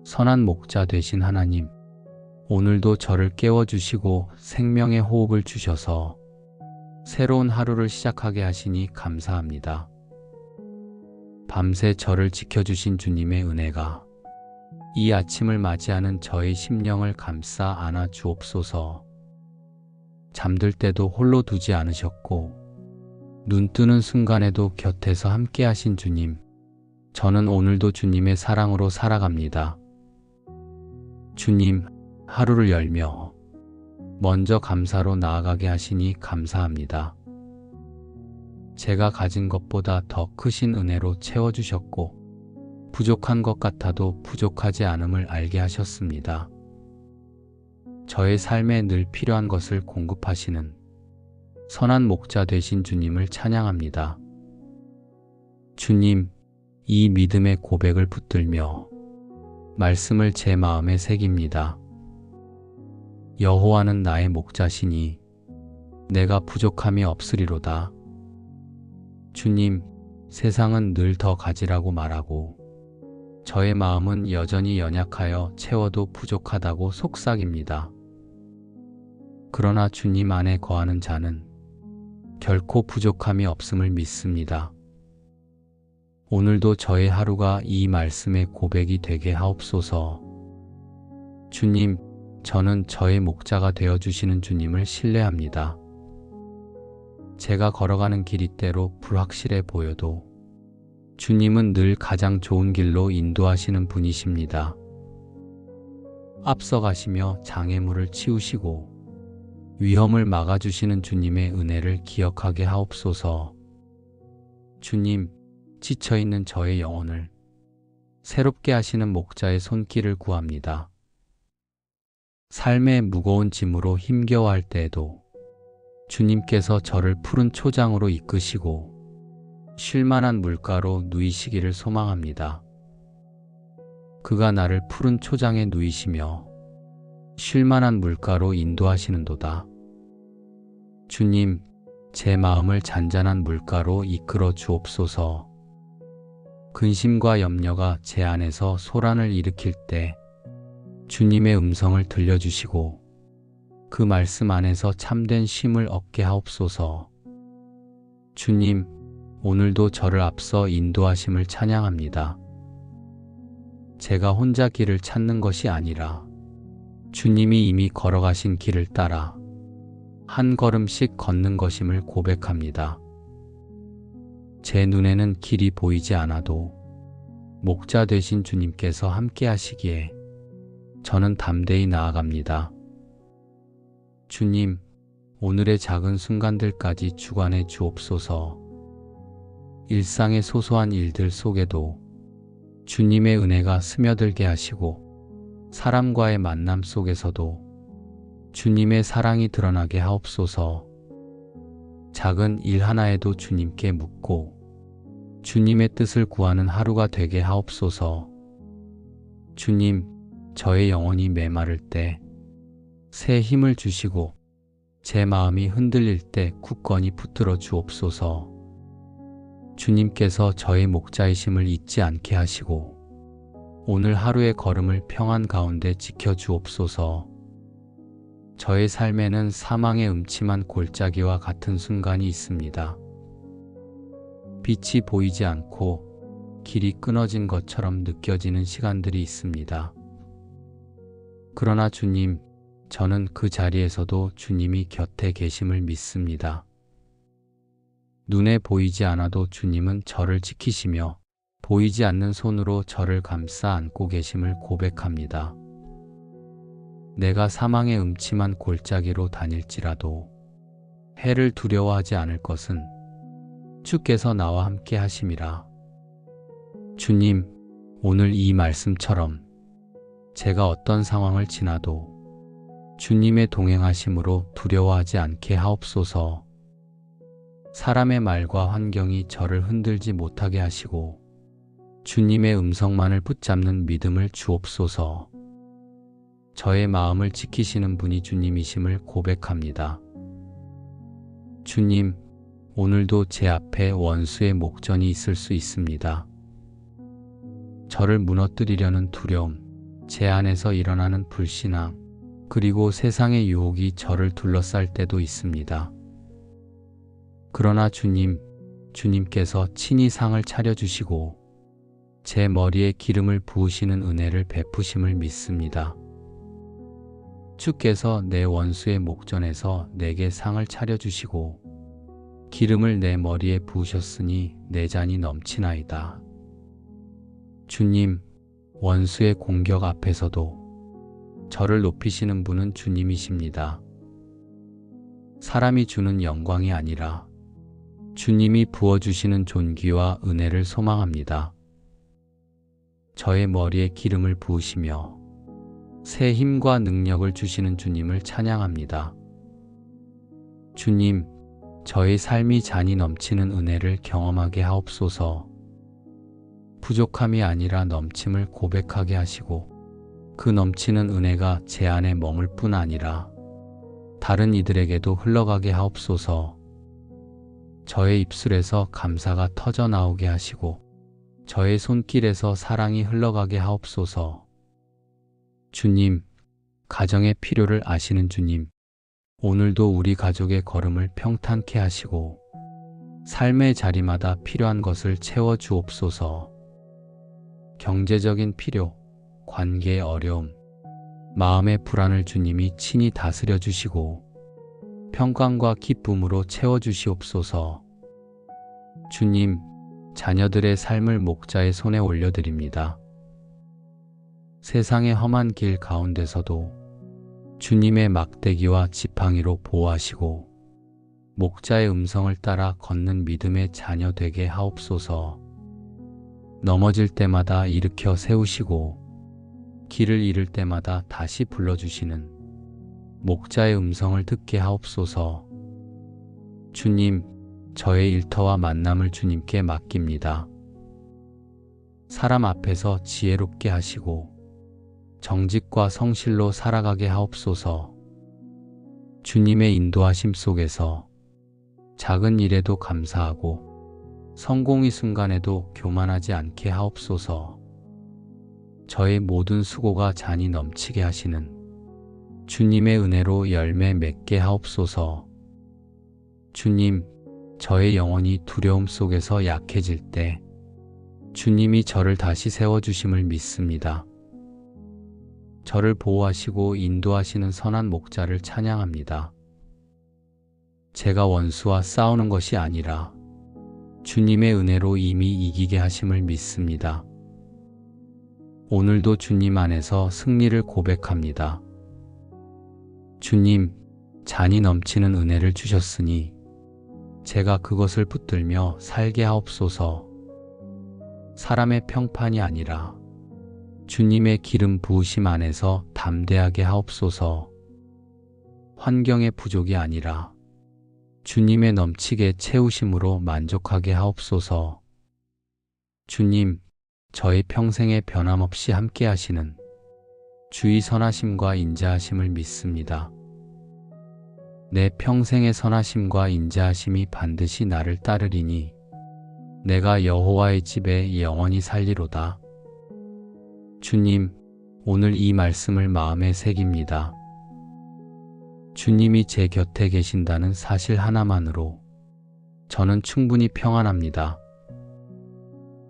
선한 목자 되신 하나님, 오늘도 저를 깨워주시고 생명의 호흡을 주셔서 새로운 하루를 시작하게 하시니 감사합니다. 밤새 저를 지켜주신 주님의 은혜가 이 아침을 맞이하는 저의 심령을 감싸 안아 주옵소서. 잠들 때도 홀로 두지 않으셨고 눈 뜨는 순간에도 곁에서 함께 하신 주님, 저는 오늘도 주님의 사랑으로 살아갑니다. 주님, 하루를 열며 먼저 감사로 나아가게 하시니 감사합니다. 제가 가진 것보다 더 크신 은혜로 채워주셨고 부족한 것 같아도 부족하지 않음을 알게 하셨습니다. 저의 삶에 늘 필요한 것을 공급하시는 선한 목자 되신 주님을 찬양합니다. 주님, 이 믿음의 고백을 붙들며 말씀을 제 마음에 새깁니다. 여호와는 나의 목자시니 내가 부족함이 없으리로다. 주님, 세상은 늘 더 가지라고 말하고 저의 마음은 여전히 연약하여 채워도 부족하다고 속삭입니다. 그러나 주님 안에 거하는 자는 결코 부족함이 없음을 믿습니다. 오늘도 저의 하루가 이 말씀의 고백이 되게 하옵소서. 주님, 저는 저의 목자가 되어주시는 주님을 신뢰합니다. 제가 걸어가는 길이 때로 불확실해 보여도 주님은 늘 가장 좋은 길로 인도하시는 분이십니다. 앞서가시며 장애물을 치우시고 위험을 막아주시는 주님의 은혜를 기억하게 하옵소서. 주님, 지쳐있는 저의 영혼을 새롭게 하시는 목자의 손길을 구합니다. 삶의 무거운 짐으로 힘겨워할 때에도 주님께서 저를 푸른 초장으로 이끄시고 쉴만한 물가로 누이시기를 소망합니다. 그가 나를 푸른 초장에 누이시며 쉴만한 물가로 인도하시는도다. 주님, 제 마음을 잔잔한 물가로 이끌어 주옵소서. 근심과 염려가 제 안에서 소란을 일으킬 때 주님의 음성을 들려주시고 그 말씀 안에서 참된 쉼을 얻게 하옵소서. 주님, 오늘도 저를 앞서 인도하심을 찬양합니다. 제가 혼자 길을 찾는 것이 아니라 주님이 이미 걸어가신 길을 따라 한 걸음씩 걷는 것임을 고백합니다. 제 눈에는 길이 보이지 않아도 목자 되신 주님께서 함께 하시기에 저는 담대히 나아갑니다. 주님, 오늘의 작은 순간들까지 주관해 주옵소서. 일상의 소소한 일들 속에도 주님의 은혜가 스며들게 하시고 사람과의 만남 속에서도 주님의 사랑이 드러나게 하옵소서. 작은 일 하나에도 주님께 묻고 주님의 뜻을 구하는 하루가 되게 하옵소서. 주님, 저의 영혼이 메마를 때 새 힘을 주시고 제 마음이 흔들릴 때 굳건히 붙들어 주옵소서. 주님께서 저의 목자이심을 잊지 않게 하시고 오늘 하루의 걸음을 평안 가운데 지켜 주옵소서. 저의 삶에는 사망의 음침한 골짜기와 같은 순간이 있습니다. 빛이 보이지 않고 길이 끊어진 것처럼 느껴지는 시간들이 있습니다. 그러나 주님, 저는 그 자리에서도 주님이 곁에 계심을 믿습니다. 눈에 보이지 않아도 주님은 저를 지키시며 보이지 않는 손으로 저를 감싸 안고 계심을 고백합니다. 내가 사망의 음침한 골짜기로 다닐지라도 해를 두려워하지 않을 것은 주께서 나와 함께 하심이라. 주님, 오늘 이 말씀처럼 제가 어떤 상황을 지나도 주님의 동행하심으로 두려워하지 않게 하옵소서. 사람의 말과 환경이 저를 흔들지 못하게 하시고 주님의 음성만을 붙잡는 믿음을 주옵소서. 저의 마음을 지키시는 분이 주님이심을 고백합니다. 주님, 오늘도 제 앞에 원수의 목전이 있을 수 있습니다. 저를 무너뜨리려는 두려움, 제 안에서 일어나는 불신앙, 그리고 세상의 유혹이 저를 둘러쌀 때도 있습니다. 그러나 주님께서 친히 상을 차려주시고 제 머리에 기름을 부으시는 은혜를 베푸심을 믿습니다. 주께서 내 원수의 목전에서 내게 상을 차려주시고 기름을 내 머리에 부으셨으니 내 잔이 넘치나이다. 주님, 원수의 공격 앞에서도 저를 높이시는 분은 주님이십니다. 사람이 주는 영광이 아니라 주님이 부어주시는 존귀와 은혜를 소망합니다. 저의 머리에 기름을 부으시며 새 힘과 능력을 주시는 주님을 찬양합니다. 주님, 저의 삶이 잔이 넘치는 은혜를 경험하게 하옵소서. 부족함이 아니라 넘침을 고백하게 하시고 그 넘치는 은혜가 제 안에 머물 뿐 아니라 다른 이들에게도 흘러가게 하옵소서. 저의 입술에서 감사가 터져 나오게 하시고 저의 손길에서 사랑이 흘러가게 하옵소서. 주님, 가정의 필요를 아시는 주님, 오늘도 우리 가족의 걸음을 평탄케 하시고 삶의 자리마다 필요한 것을 채워 주옵소서. 경제적인 필요, 관계의 어려움, 마음의 불안을 주님이 친히 다스려 주시고 평강과 기쁨으로 채워 주시옵소서. 주님, 자녀들의 삶을 목자의 손에 올려드립니다. 세상의 험한 길 가운데서도 주님의 막대기와 지팡이로 보호하시고 목자의 음성을 따라 걷는 믿음의 자녀 되게 하옵소서. 넘어질 때마다 일으켜 세우시고 길을 잃을 때마다 다시 불러주시는 목자의 음성을 듣게 하옵소서. 주님, 저의 일터와 만남을 주님께 맡깁니다. 사람 앞에서 지혜롭게 하시고 정직과 성실로 살아가게 하옵소서. 주님의 인도하심 속에서 작은 일에도 감사하고 성공의 순간에도 교만하지 않게 하옵소서. 저의 모든 수고가 잔이 넘치게 하시는 주님의 은혜로 열매 맺게 하옵소서. 주님, 저의 영혼이 두려움 속에서 약해질 때 주님이 저를 다시 세워주심을 믿습니다. 저를 보호하시고 인도하시는 선한 목자를 찬양합니다. 제가 원수와 싸우는 것이 아니라 주님의 은혜로 이미 이기게 하심을 믿습니다. 오늘도 주님 안에서 승리를 고백합니다. 주님, 잔이 넘치는 은혜를 주셨으니 제가 그것을 붙들며 살게 하옵소서. 사람의 평판이 아니라 주님의 기름 부으심 안에서 담대하게 하옵소서. 환경의 부족이 아니라 주님의 넘치게 채우심으로 만족하게 하옵소서. 주님, 저의 평생에 변함없이 함께 하시는 주의 선하심과 인자하심을 믿습니다. 내 평생의 선하심과 인자하심이 반드시 나를 따르리니 내가 여호와의 집에 영원히 살리로다. 주님, 오늘 이 말씀을 마음에 새깁니다. 주님이 제 곁에 계신다는 사실 하나만으로 저는 충분히 평안합니다.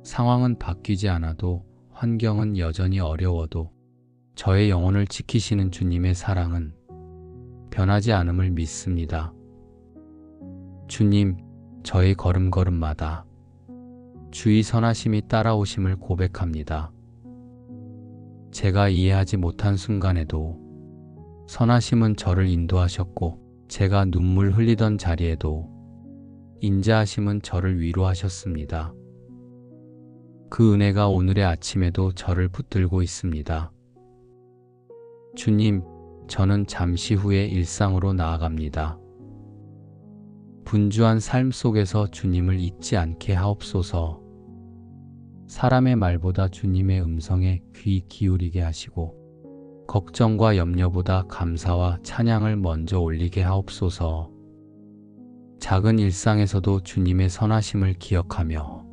상황은 바뀌지 않아도 환경은 여전히 어려워도 저의 영혼을 지키시는 주님의 사랑은 변하지 않음을 믿습니다. 주님, 저의 걸음걸음마다 주의 선하심이 따라오심을 고백합니다. 제가 이해하지 못한 순간에도 선하심은 저를 인도하셨고 제가 눈물 흘리던 자리에도 인자하심은 저를 위로하셨습니다. 그 은혜가 오늘의 아침에도 저를 붙들고 있습니다. 주님, 저는 잠시 후에 일상으로 나아갑니다. 분주한 삶 속에서 주님을 잊지 않게 하옵소서. 사람의 말보다 주님의 음성에 귀 기울이게 하시고 걱정과 염려보다 감사와 찬양을 먼저 올리게 하옵소서. 작은 일상에서도 주님의 선하심을 기억하며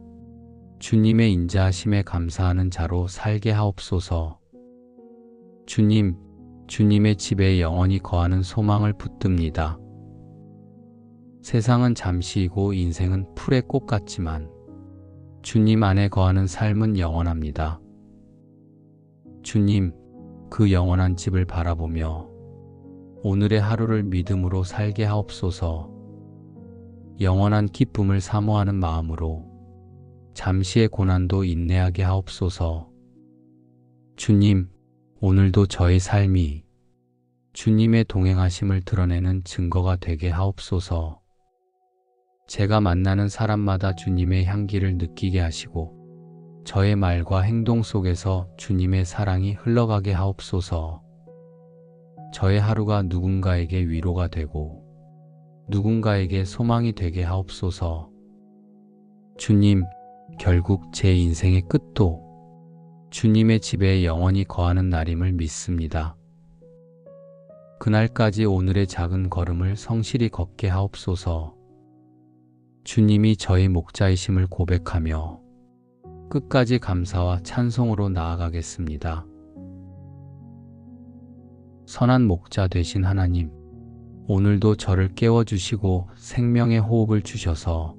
주님의 인자하심에 감사하는 자로 살게 하옵소서. 주님, 주님의 집에 영원히 거하는 소망을 붙듭니다. 세상은 잠시이고 인생은 풀의 꽃 같지만 주님 안에 거하는 삶은 영원합니다. 주님, 그 영원한 집을 바라보며 오늘의 하루를 믿음으로 살게 하옵소서. 영원한 기쁨을 사모하는 마음으로 잠시의 고난도 인내하게 하옵소서. 주님, 오늘도 저의 삶이 주님의 동행하심을 드러내는 증거가 되게 하옵소서. 제가 만나는 사람마다 주님의 향기를 느끼게 하시고 저의 말과 행동 속에서 주님의 사랑이 흘러가게 하옵소서. 저의 하루가 누군가에게 위로가 되고 누군가에게 소망이 되게 하옵소서. 주님, 결국 제 인생의 끝도 주님의 집에 영원히 거하는 날임을 믿습니다. 그날까지 오늘의 작은 걸음을 성실히 걷게 하옵소서. 주님이 저의 목자이심을 고백하며 끝까지 감사와 찬송으로 나아가겠습니다. 선한 목자 되신 하나님, 오늘도 저를 깨워주시고 생명의 호흡을 주셔서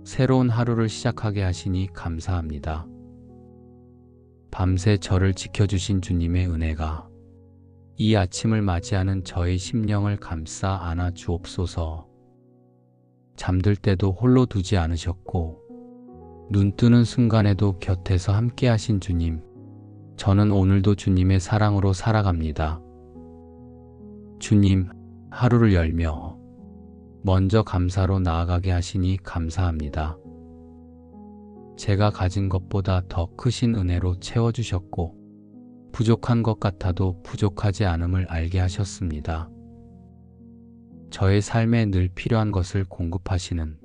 새로운 하루를 시작하게 하시니 감사합니다. 밤새 저를 지켜주신 주님의 은혜가 이 아침을 맞이하는 저의 심령을 감싸 안아 주옵소서. 잠들 때도 홀로 두지 않으셨고 눈 뜨는 순간에도 곁에서 함께 하신 주님, 저는 오늘도 주님의 사랑으로 살아갑니다. 주님, 하루를 열며 먼저 감사로 나아가게 하시니 감사합니다. 제가 가진 것보다 더 크신 은혜로 채워주셨고 부족한 것 같아도 부족하지 않음을 알게 하셨습니다. 저의 삶에 늘 필요한 것을 공급하시는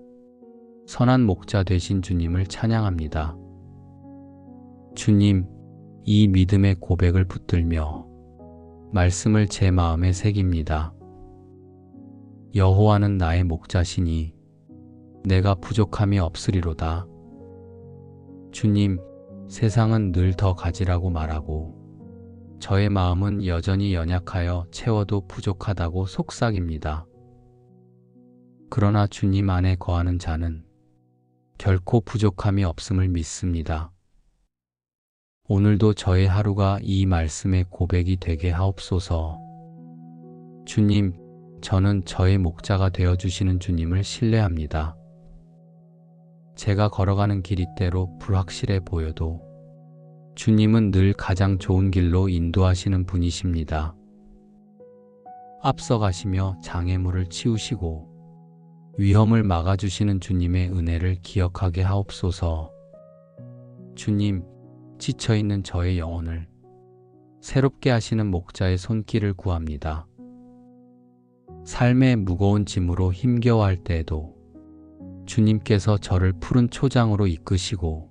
선한 목자 되신 주님을 찬양합니다. 주님, 이 믿음의 고백을 붙들며 말씀을 제 마음에 새깁니다. 여호와는 나의 목자시니 내가 부족함이 없으리로다. 주님, 세상은 늘 더 가지라고 말하고 저의 마음은 여전히 연약하여 채워도 부족하다고 속삭입니다. 그러나 주님 안에 거하는 자는 결코 부족함이 없음을 믿습니다. 오늘도 저의 하루가 이 말씀의 고백이 되게 하옵소서. 주님, 저는 저의 목자가 되어주시는 주님을 신뢰합니다. 제가 걸어가는 길이 때로 불확실해 보여도 주님은 늘 가장 좋은 길로 인도하시는 분이십니다. 앞서가시며 장애물을 치우시고 위험을 막아주시는 주님의 은혜를 기억하게 하옵소서. 주님, 지쳐있는 저의 영혼을 새롭게 하시는 목자의 손길을 구합니다. 삶의 무거운 짐으로 힘겨워할 때에도 주님께서 저를 푸른 초장으로 이끄시고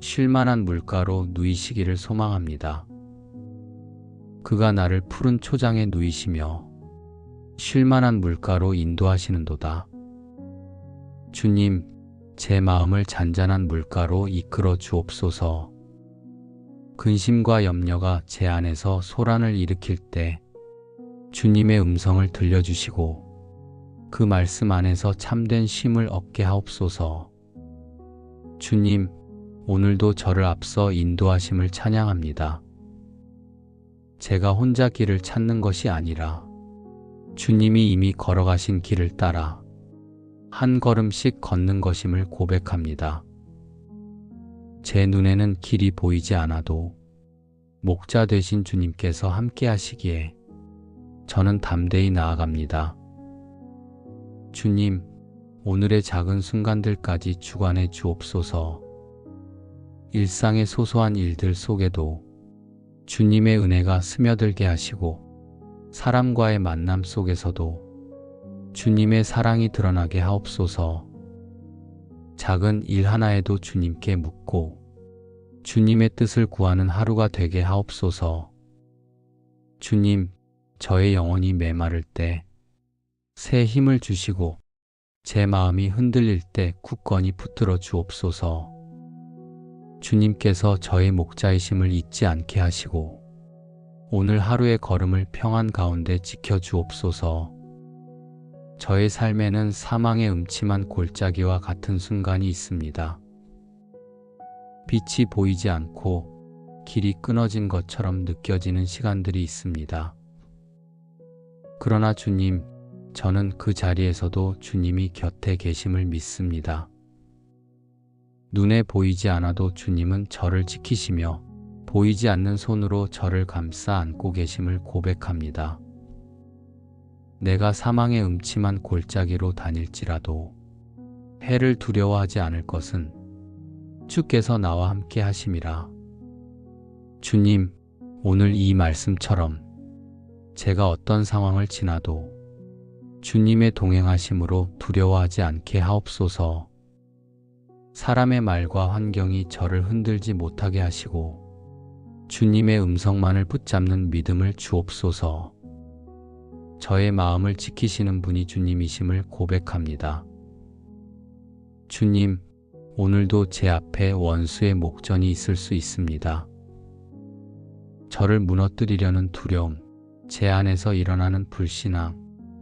쉴만한 물가로 누이시기를 소망합니다. 그가 나를 푸른 초장에 누이시며 쉴만한 물가로 인도하시는도다. 주님, 제 마음을 잔잔한 물가로 이끌어 주옵소서. 근심과 염려가 제 안에서 소란을 일으킬 때 주님의 음성을 들려주시고 그 말씀 안에서 참된 쉼을 얻게 하옵소서. 주님, 오늘도 저를 앞서 인도하심을 찬양합니다. 제가 혼자 길을 찾는 것이 아니라 주님이 이미 걸어가신 길을 따라 한 걸음씩 걷는 것임을 고백합니다. 제 눈에는 길이 보이지 않아도 목자 되신 주님께서 함께 하시기에 저는 담대히 나아갑니다. 주님, 오늘의 작은 순간들까지 주관해 주옵소서. 일상의 소소한 일들 속에도 주님의 은혜가 스며들게 하시고 사람과의 만남 속에서도 주님의 사랑이 드러나게 하옵소서. 작은 일 하나에도 주님께 묻고 주님의 뜻을 구하는 하루가 되게 하옵소서. 주님, 저의 영혼이 메마를 때 새 힘을 주시고 제 마음이 흔들릴 때 굳건히 붙들어 주옵소서. 주님께서 저의 목자이심을 잊지 않게 하시고 오늘 하루의 걸음을 평안 가운데 지켜주옵소서. 저의 삶에는 사망의 음침한 골짜기와 같은 순간이 있습니다. 빛이 보이지 않고 길이 끊어진 것처럼 느껴지는 시간들이 있습니다. 그러나 주님, 저는 그 자리에서도 주님이 곁에 계심을 믿습니다. 눈에 보이지 않아도 주님은 저를 지키시며 보이지 않는 손으로 저를 감싸 안고 계심을 고백합니다. 내가 사망의 음침한 골짜기로 다닐지라도 해를 두려워하지 않을 것은 주께서 나와 함께 하심이라. 주님, 오늘 이 말씀처럼 제가 어떤 상황을 지나도 주님의 동행하심으로 두려워하지 않게 하옵소서. 사람의 말과 환경이 저를 흔들지 못하게 하시고 주님의 음성만을 붙잡는 믿음을 주옵소서. 저의 마음을 지키시는 분이 주님이심을 고백합니다. 주님, 오늘도 제 앞에 원수의 목전이 있을 수 있습니다. 저를 무너뜨리려는 두려움, 제 안에서 일어나는 불신앙,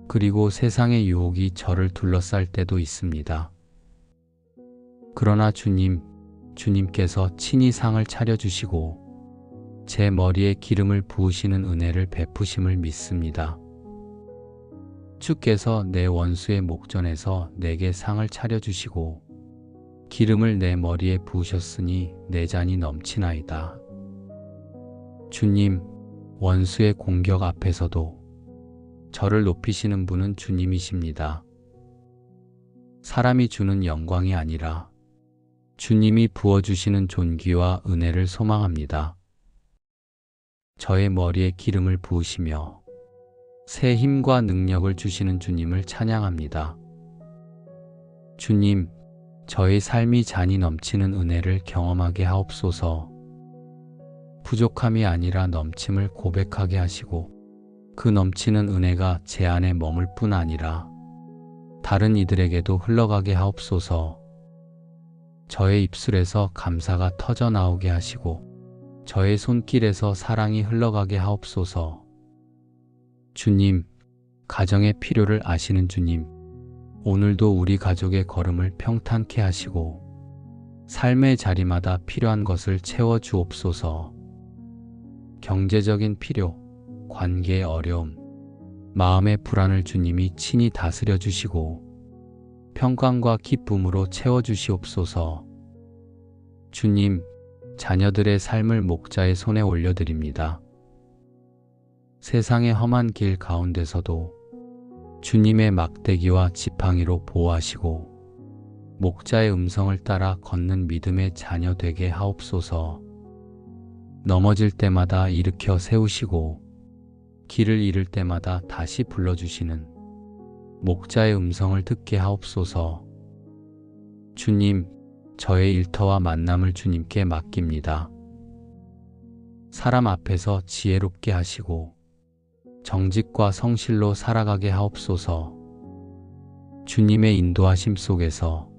그리고 세상의 유혹이 저를 둘러쌀 때도 있습니다. 그러나 주님께서 친히 상을 차려주시고 제 머리에 기름을 부으시는 은혜를 베푸심을 믿습니다. 주께서 내 원수의 목전에서 내게 상을 차려주시고 기름을 내 머리에 부으셨으니 내 잔이 넘치나이다. 주님, 원수의 공격 앞에서도 저를 높이시는 분은 주님이십니다. 사람이 주는 영광이 아니라 주님이 부어주시는 존귀와 은혜를 소망합니다. 저의 머리에 기름을 부으시며 새 힘과 능력을 주시는 주님을 찬양합니다. 주님, 저의 삶이 잔이 넘치는 은혜를 경험하게 하옵소서. 부족함이 아니라 넘침을 고백하게 하시고 그 넘치는 은혜가 제 안에 머물 뿐 아니라 다른 이들에게도 흘러가게 하옵소서. 저의 입술에서 감사가 터져 나오게 하시고 저의 손길에서 사랑이 흘러가게 하옵소서. 주님, 가정의 필요를 아시는 주님, 오늘도 우리 가족의 걸음을 평탄케 하시고 삶의 자리마다 필요한 것을 채워주옵소서. 경제적인 필요, 관계의 어려움, 마음의 불안을 주님이 친히 다스려 주시고 평강과 기쁨으로 채워주시옵소서. 주님, 자녀들의 삶을 목자의 손에 올려드립니다. 세상의 험한 길 가운데서도 주님의 막대기와 지팡이로 보호하시고 목자의 음성을 따라 걷는 믿음의 자녀 되게 하옵소서. 넘어질 때마다 일으켜 세우시고 길을 잃을 때마다 다시 불러주시는 목자의 음성을 듣게 하옵소서. 주님, 저의 일터와 만남을 주님께 맡깁니다. 사람 앞에서 지혜롭게 하시고 정직과 성실로 살아가게 하옵소서. 주님의 인도하심 속에서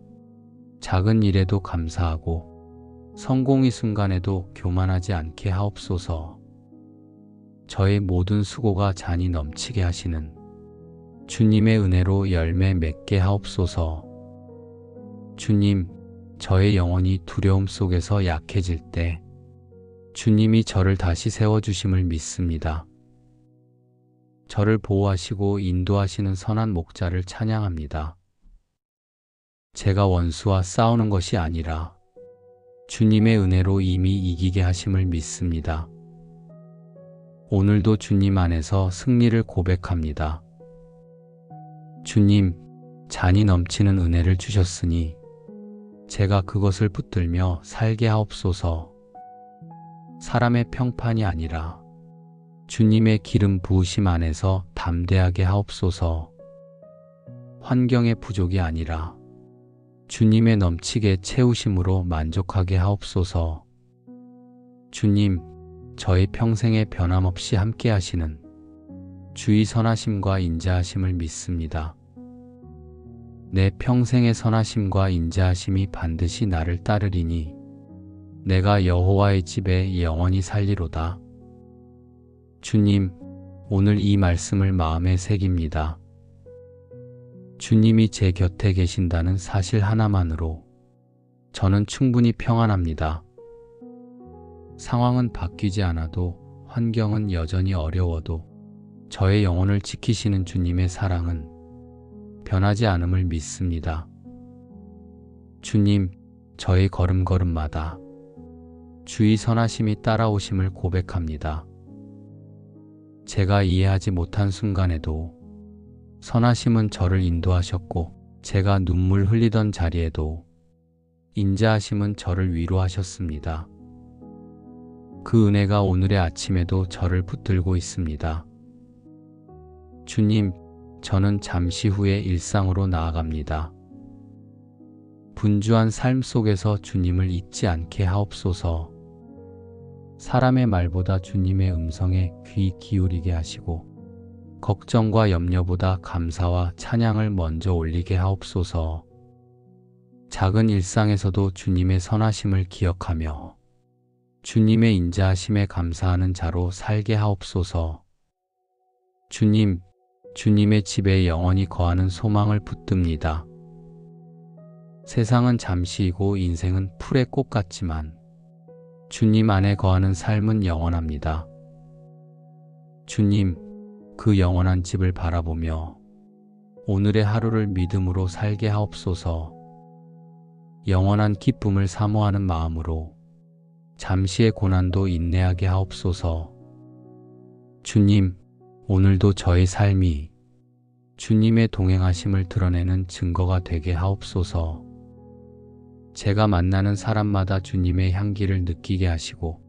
작은 일에도 감사하고 성공의 순간에도 교만하지 않게 하옵소서. 저의 모든 수고가 잔이 넘치게 하시는 주님의 은혜로 열매 맺게 하옵소서. 주님, 저의 영혼이 두려움 속에서 약해질 때 주님이 저를 다시 세워주심을 믿습니다. 저를 보호하시고 인도하시는 선한 목자를 찬양합니다. 제가 원수와 싸우는 것이 아니라 주님의 은혜로 이미 이기게 하심을 믿습니다. 오늘도 주님 안에서 승리를 고백합니다. 주님, 잔이 넘치는 은혜를 주셨으니 제가 그것을 붙들며 살게 하옵소서. 사람의 평판이 아니라 주님의 기름 부으심 안에서 담대하게 하옵소서. 환경의 부족이 아니라 주님의 넘치게 채우심으로 만족하게 하옵소서. 주님, 저의 평생에 변함없이 함께 하시는 주의 선하심과 인자하심을 믿습니다. 내 평생의 선하심과 인자하심이 반드시 나를 따르리니 내가 여호와의 집에 영원히 살리로다. 주님, 오늘 이 말씀을 마음에 새깁니다. 주님이 제 곁에 계신다는 사실 하나만으로 저는 충분히 평안합니다. 상황은 바뀌지 않아도, 환경은 여전히 어려워도 저의 영혼을 지키시는 주님의 사랑은 변하지 않음을 믿습니다. 주님, 저의 걸음걸음마다 주의 선하심이 따라오심을 고백합니다. 제가 이해하지 못한 순간에도 선하심은 저를 인도하셨고, 제가 눈물 흘리던 자리에도 인자하심은 저를 위로하셨습니다. 그 은혜가 오늘의 아침에도 저를 붙들고 있습니다. 주님, 저는 잠시 후에 일상으로 나아갑니다. 분주한 삶 속에서 주님을 잊지 않게 하옵소서. 사람의 말보다 주님의 음성에 귀 기울이게 하시고, 걱정과 염려보다 감사와 찬양을 먼저 올리게 하옵소서. 작은 일상에서도 주님의 선하심을 기억하며 주님의 인자하심에 감사하는 자로 살게 하옵소서. 주님, 주님의 집에 영원히 거하는 소망을 붙듭니다. 세상은 잠시이고 인생은 풀의 꽃 같지만 주님 안에 거하는 삶은 영원합니다. 주님, 그 영원한 집을 바라보며 오늘의 하루를 믿음으로 살게 하옵소서. 영원한 기쁨을 사모하는 마음으로 잠시의 고난도 인내하게 하옵소서. 주님, 오늘도 저의 삶이 주님의 동행하심을 드러내는 증거가 되게 하옵소서. 제가 만나는 사람마다 주님의 향기를 느끼게 하시고,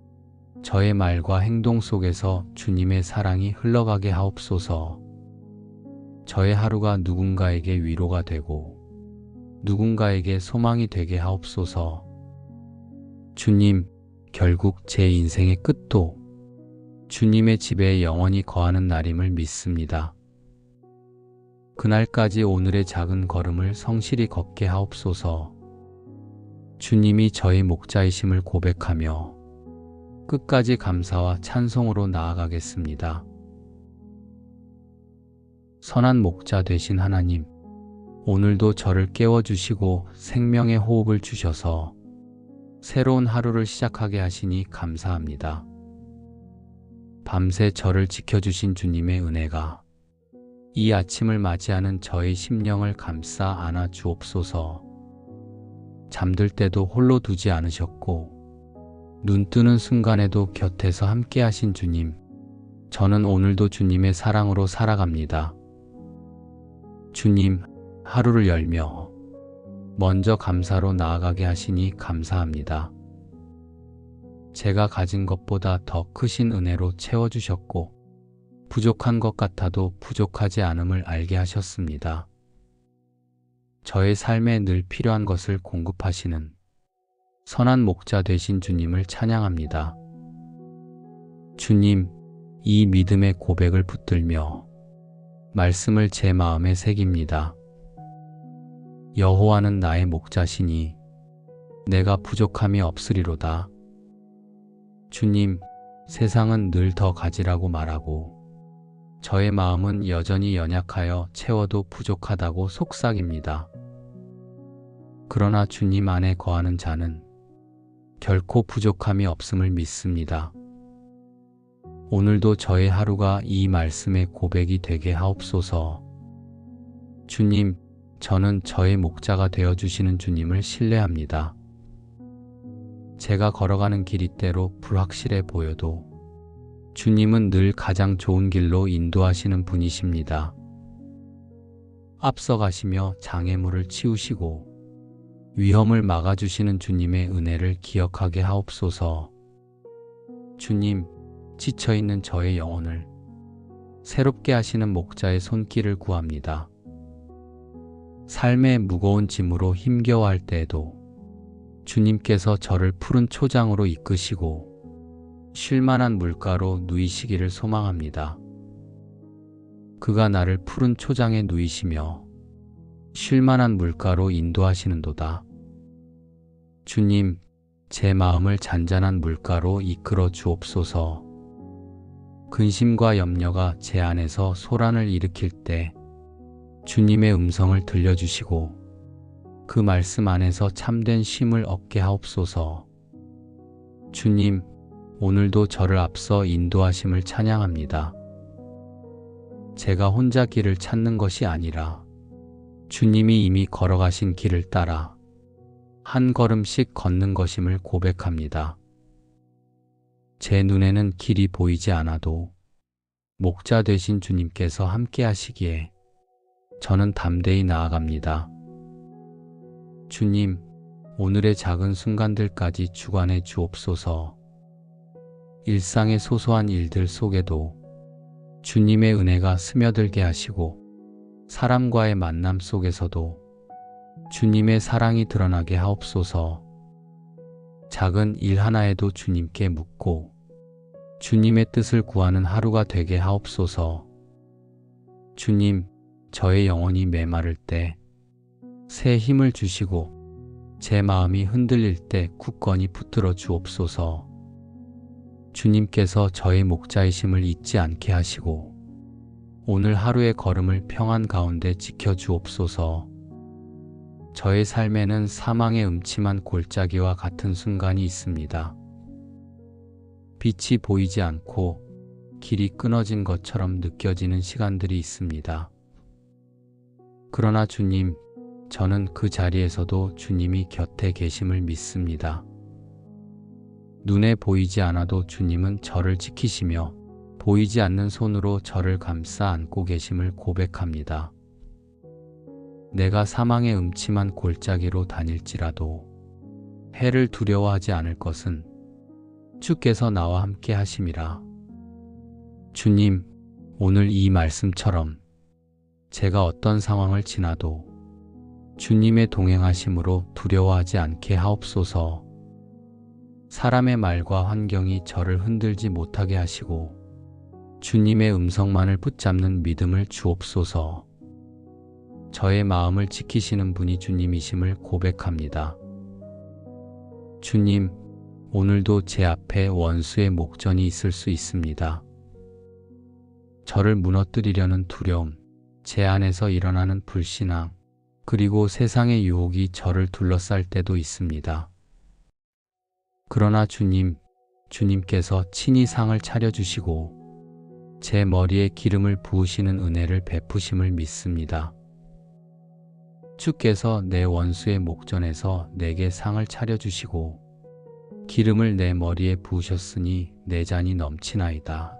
저의 말과 행동 속에서 주님의 사랑이 흘러가게 하옵소서. 저의 하루가 누군가에게 위로가 되고 누군가에게 소망이 되게 하옵소서. 주님, 결국 제 인생의 끝도 주님의 집에 영원히 거하는 날임을 믿습니다. 그날까지 오늘의 작은 걸음을 성실히 걷게 하옵소서. 주님이 저의 목자이심을 고백하며 끝까지 감사와 찬송으로 나아가겠습니다. 선한 목자 되신 하나님, 오늘도 저를 깨워주시고 생명의 호흡을 주셔서 새로운 하루를 시작하게 하시니 감사합니다. 밤새 저를 지켜주신 주님의 은혜가 이 아침을 맞이하는 저의 심령을 감싸 안아 주옵소서. 잠들 때도 홀로 두지 않으셨고 눈 뜨는 순간에도 곁에서 함께 하신 주님, 저는 오늘도 주님의 사랑으로 살아갑니다. 주님, 하루를 열며 먼저 감사로 나아가게 하시니 감사합니다. 제가 가진 것보다 더 크신 은혜로 채워주셨고, 부족한 것 같아도 부족하지 않음을 알게 하셨습니다. 저의 삶에 늘 필요한 것을 공급하시는 선한 목자 되신 주님을 찬양합니다. 주님, 이 믿음의 고백을 붙들며 말씀을 제 마음에 새깁니다. 여호와는 나의 목자시니 내가 부족함이 없으리로다. 주님, 세상은 늘 더 가지라고 말하고 저의 마음은 여전히 연약하여 채워도 부족하다고 속삭입니다. 그러나 주님 안에 거하는 자는 결코 부족함이 없음을 믿습니다. 오늘도 저의 하루가 이 말씀의 고백이 되게 하옵소서. 주님, 저는 저의 목자가 되어주시는 주님을 신뢰합니다. 제가 걸어가는 길이 때로 불확실해 보여도 주님은 늘 가장 좋은 길로 인도하시는 분이십니다. 앞서가시며 장애물을 치우시고 위험을 막아주시는 주님의 은혜를 기억하게 하옵소서. 주님, 지쳐있는 저의 영혼을 새롭게 하시는 목자의 손길을 구합니다. 삶의 무거운 짐으로 힘겨워할 때에도 주님께서 저를 푸른 초장으로 이끄시고 쉴만한 물가로 누이시기를 소망합니다. 그가 나를 푸른 초장에 누이시며 쉴만한 물가로 인도하시는도다. 주님, 제 마음을 잔잔한 물가로 이끌어 주옵소서. 근심과 염려가 제 안에서 소란을 일으킬 때 주님의 음성을 들려주시고 그 말씀 안에서 참된 쉼을 얻게 하옵소서. 주님, 오늘도 저를 앞서 인도하심을 찬양합니다. 제가 혼자 길을 찾는 것이 아니라 주님이 이미 걸어가신 길을 따라 한 걸음씩 걷는 것임을 고백합니다. 제 눈에는 길이 보이지 않아도 목자 되신 주님께서 함께 하시기에 저는 담대히 나아갑니다. 주님, 오늘의 작은 순간들까지 주관해 주옵소서. 일상의 소소한 일들 속에도 주님의 은혜가 스며들게 하시고 사람과의 만남 속에서도 주님의 사랑이 드러나게 하옵소서. 작은 일 하나에도 주님께 묻고 주님의 뜻을 구하는 하루가 되게 하옵소서. 주님, 저의 영혼이 메마를 때 새 힘을 주시고 제 마음이 흔들릴 때 굳건히 붙들어 주옵소서. 주님께서 저의 목자이심을 잊지 않게 하시고 오늘 하루의 걸음을 평안 가운데 지켜 주옵소서. 저의 삶에는 사망의 음침한 골짜기와 같은 순간이 있습니다. 빛이 보이지 않고 길이 끊어진 것처럼 느껴지는 시간들이 있습니다. 그러나 주님, 저는 그 자리에서도 주님이 곁에 계심을 믿습니다. 눈에 보이지 않아도 주님은 저를 지키시며 보이지 않는 손으로 저를 감싸 안고 계심을 고백합니다. 내가 사망의 음침한 골짜기로 다닐지라도 해를 두려워하지 않을 것은 주께서 나와 함께 하심이라. 주님, 오늘 이 말씀처럼 제가 어떤 상황을 지나도 주님의 동행하심으로 두려워하지 않게 하옵소서. 사람의 말과 환경이 저를 흔들지 못하게 하시고 주님의 음성만을 붙잡는 믿음을 주옵소서. 저의 마음을 지키시는 분이 주님이심을 고백합니다. 주님, 오늘도 제 앞에 원수의 목전이 있을 수 있습니다. 저를 무너뜨리려는 두려움, 제 안에서 일어나는 불신앙, 그리고 세상의 유혹이 저를 둘러쌀 때도 있습니다. 그러나 주님께서 친히 상을 차려주시고 제 머리에 기름을 부으시는 은혜를 베푸심을 믿습니다. 주께서 내 원수의 목전에서 내게 상을 차려주시고 기름을 내 머리에 부으셨으니 내 잔이 넘치나이다.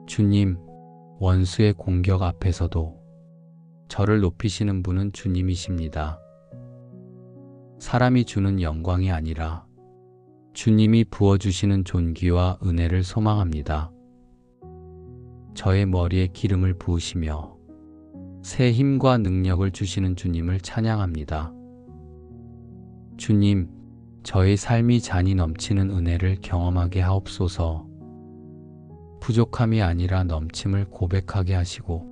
주님, 원수의 공격 앞에서도 저를 높이시는 분은 주님이십니다. 사람이 주는 영광이 아니라 주님이 부어주시는 존귀와 은혜를 소망합니다. 저의 머리에 기름을 부으시며 새 힘과 능력을 주시는 주님을 찬양합니다. 주님, 저의 삶이 잔이 넘치는 은혜를 경험하게 하옵소서. 부족함이 아니라 넘침을 고백하게 하시고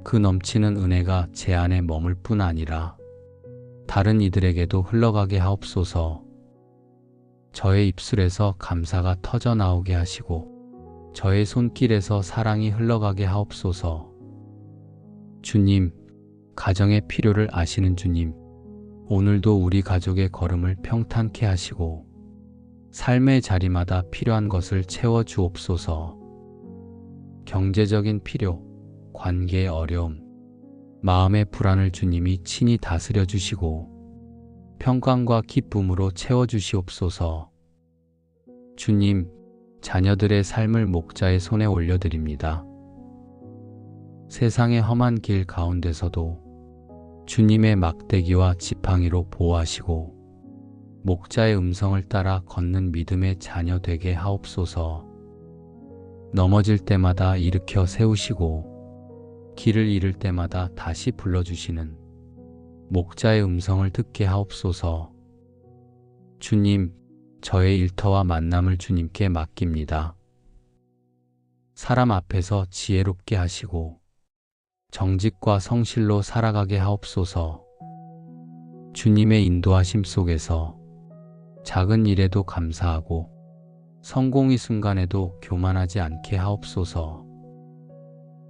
그 넘치는 은혜가 제 안에 머물 뿐 아니라 다른 이들에게도 흘러가게 하옵소서. 저의 입술에서 감사가 터져 나오게 하시고 저의 손길에서 사랑이 흘러가게 하옵소서. 주님, 가정의 필요를 아시는 주님, 오늘도 우리 가족의 걸음을 평탄케 하시고 삶의 자리마다 필요한 것을 채워 주옵소서. 경제적인 필요, 관계의 어려움, 마음의 불안을 주님이 친히 다스려 주시고 평강과 기쁨으로 채워 주시옵소서. 주님, 자녀들의 삶을 목자의 손에 올려드립니다. 세상의 험한 길 가운데서도 주님의 막대기와 지팡이로 보호하시고 목자의 음성을 따라 걷는 믿음의 자녀 되게 하옵소서. 넘어질 때마다 일으켜 세우시고 길을 잃을 때마다 다시 불러주시는 목자의 음성을 듣게 하옵소서. 주님, 저의 일터와 만남을 주님께 맡깁니다. 사람 앞에서 지혜롭게 하시고 정직과 성실로 살아가게 하옵소서. 주님의 인도하심 속에서 작은 일에도 감사하고 성공의 순간에도 교만하지 않게 하옵소서.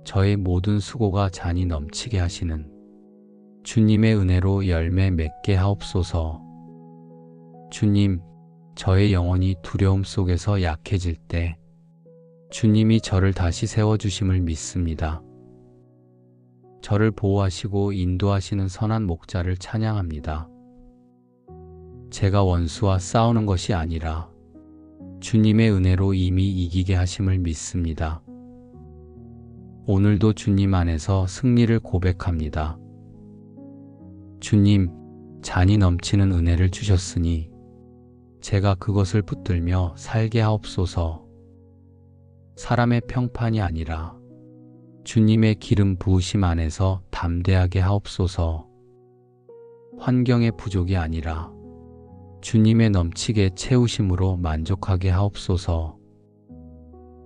저의 모든 수고가 잔이 넘치게 하시는 주님의 은혜로 열매 맺게 하옵소서. 주님, 저의 영혼이 두려움 속에서 약해질 때 주님이 저를 다시 세워주심을 믿습니다. 저를 보호하시고 인도하시는 선한 목자를 찬양합니다. 제가 원수와 싸우는 것이 아니라 주님의 은혜로 이미 이기게 하심을 믿습니다. 오늘도 주님 안에서 승리를 고백합니다. 주님, 잔이 넘치는 은혜를 주셨으니 제가 그것을 붙들며 살게 하옵소서. 사람의 평판이 아니라 주님의 기름 부으심 안에서 담대하게 하옵소서. 환경의 부족이 아니라 주님의 넘치게 채우심으로 만족하게 하옵소서.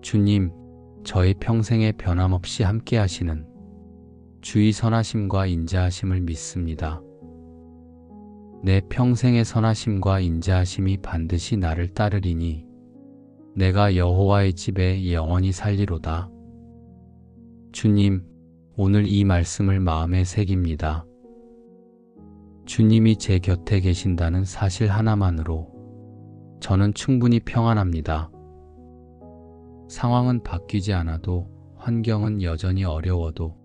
주님, 저의 평생에 변함없이 함께 하시는 주의 선하심과 인자하심을 믿습니다. 내 평생의 선하심과 인자하심이 반드시 나를 따르리니 내가 여호와의 집에 영원히 살리로다. 주님, 오늘 이 말씀을 마음에 새깁니다. 주님이 제 곁에 계신다는 사실 하나만으로 저는 충분히 평안합니다. 상황은 바뀌지 않아도, 환경은 여전히 어려워도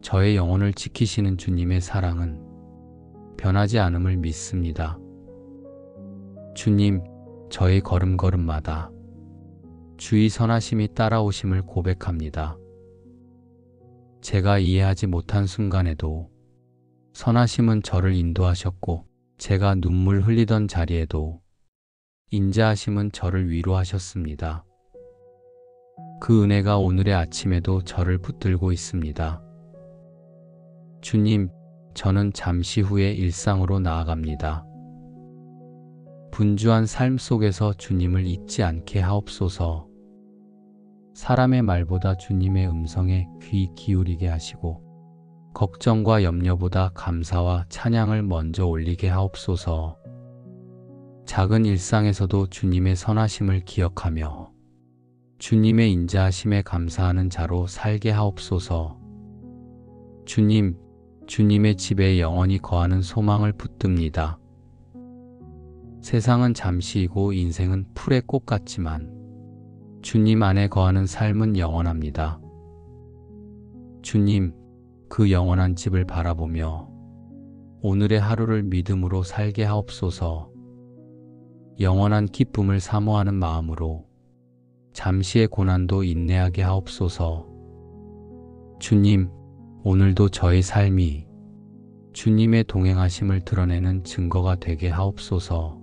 저의 영혼을 지키시는 주님의 사랑은 변하지 않음을 믿습니다. 주님, 저의 걸음걸음마다 주의 선하심이 따라오심을 고백합니다. 제가 이해하지 못한 순간에도 선하심은 저를 인도하셨고, 제가 눈물 흘리던 자리에도 인자하심은 저를 위로하셨습니다. 그 은혜가 오늘의 아침에도 저를 붙들고 있습니다. 주님, 저는 잠시 후에 일상으로 나아갑니다. 분주한 삶 속에서 주님을 잊지 않게 하옵소서. 사람의 말보다 주님의 음성에 귀 기울이게 하시고, 걱정과 염려보다 감사와 찬양을 먼저 올리게 하옵소서. 작은 일상에서도 주님의 선하심을 기억하며 주님의 인자하심에 감사하는 자로 살게 하옵소서. 주님, 주님의 집에 영원히 거하는 소망을 붙듭니다. 세상은 잠시이고 인생은 풀의 꽃 같지만 주님 안에 거하는 삶은 영원합니다. 주님, 그 영원한 집을 바라보며 오늘의 하루를 믿음으로 살게 하옵소서. 영원한 기쁨을 사모하는 마음으로 잠시의 고난도 인내하게 하옵소서. 주님, 오늘도 저의 삶이 주님의 동행하심을 드러내는 증거가 되게 하옵소서.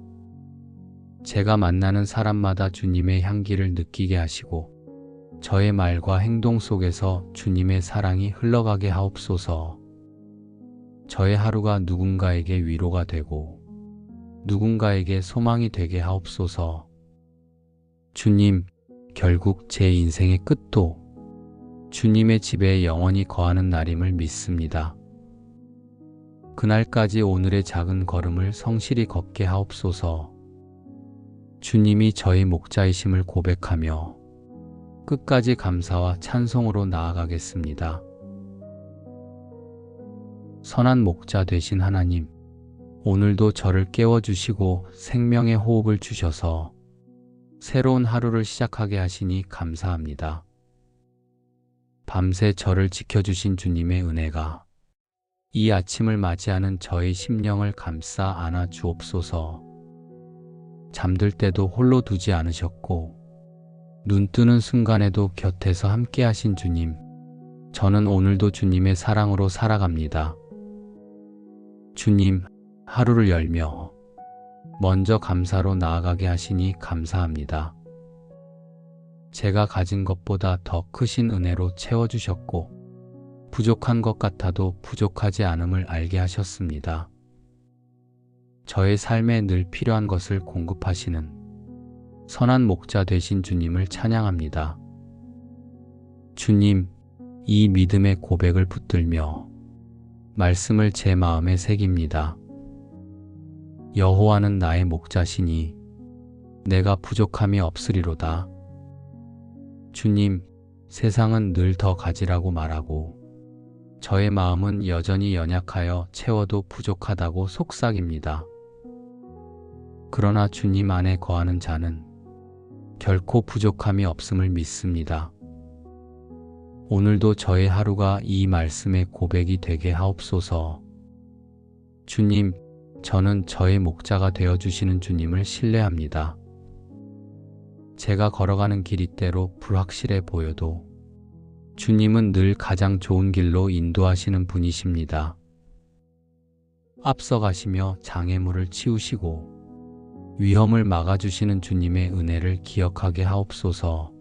제가 만나는 사람마다 주님의 향기를 느끼게 하시고 저의 말과 행동 속에서 주님의 사랑이 흘러가게 하옵소서. 저의 하루가 누군가에게 위로가 되고 누군가에게 소망이 되게 하옵소서. 주님, 결국 제 인생의 끝도 주님의 집에 영원히 거하는 날임을 믿습니다. 그날까지 오늘의 작은 걸음을 성실히 걷게 하옵소서. 주님이 저의 목자이심을 고백하며 끝까지 감사와 찬송으로 나아가겠습니다. 선한 목자 되신 하나님, 오늘도 저를 깨워주시고 생명의 호흡을 주셔서 새로운 하루를 시작하게 하시니 감사합니다. 밤새 저를 지켜주신 주님의 은혜가 이 아침을 맞이하는 저의 심령을 감싸 안아 주옵소서. 잠들 때도 홀로 두지 않으셨고 눈 뜨는 순간에도 곁에서 함께 하신 주님, 저는 오늘도 주님의 사랑으로 살아갑니다. 주님, 하루를 열며 먼저 감사로 나아가게 하시니 감사합니다. 제가 가진 것보다 더 크신 은혜로 채워주셨고 부족한 것 같아도 부족하지 않음을 알게 하셨습니다. 저의 삶에 늘 필요한 것을 공급하시는 선한 목자 되신 주님을 찬양합니다. 주님, 이 믿음의 고백을 붙들며 말씀을 제 마음에 새깁니다. 여호와는 나의 목자시니 내가 부족함이 없으리로다. 주님, 세상은 늘 더 가지라고 말하고 저의 마음은 여전히 연약하여 채워도 부족하다고 속삭입니다. 그러나 주님 안에 거하는 자는 결코 부족함이 없음을 믿습니다. 오늘도 저의 하루가 이 말씀의 고백이 되게 하옵소서. 주님, 저는 저의 목자가 되어주시는 주님을 신뢰합니다. 제가 걸어가는 길이 때로 불확실해 보여도 주님은 늘 가장 좋은 길로 인도하시는 분이십니다. 앞서가시며 장애물을 치우시고 위험을 막아주시는 주님의 은혜를 기억하게 하옵소서.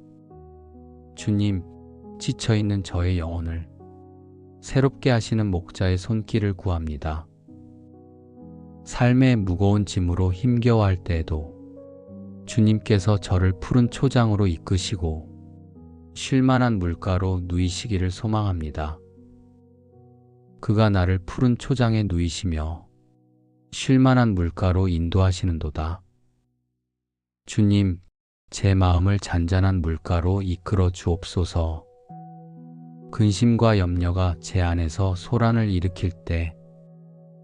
주님, 지쳐있는 저의 영혼을 새롭게 하시는 목자의 손길을 구합니다. 삶의 무거운 짐으로 힘겨워할 때에도 주님께서 저를 푸른 초장으로 이끄시고 쉴만한 물가로 누이시기를 소망합니다. 그가 나를 푸른 초장에 누이시며 쉴만한 물가로 인도하시는도다. 주님, 제 마음을 잔잔한 물가로 이끌어 주옵소서. 근심과 염려가 제 안에서 소란을 일으킬 때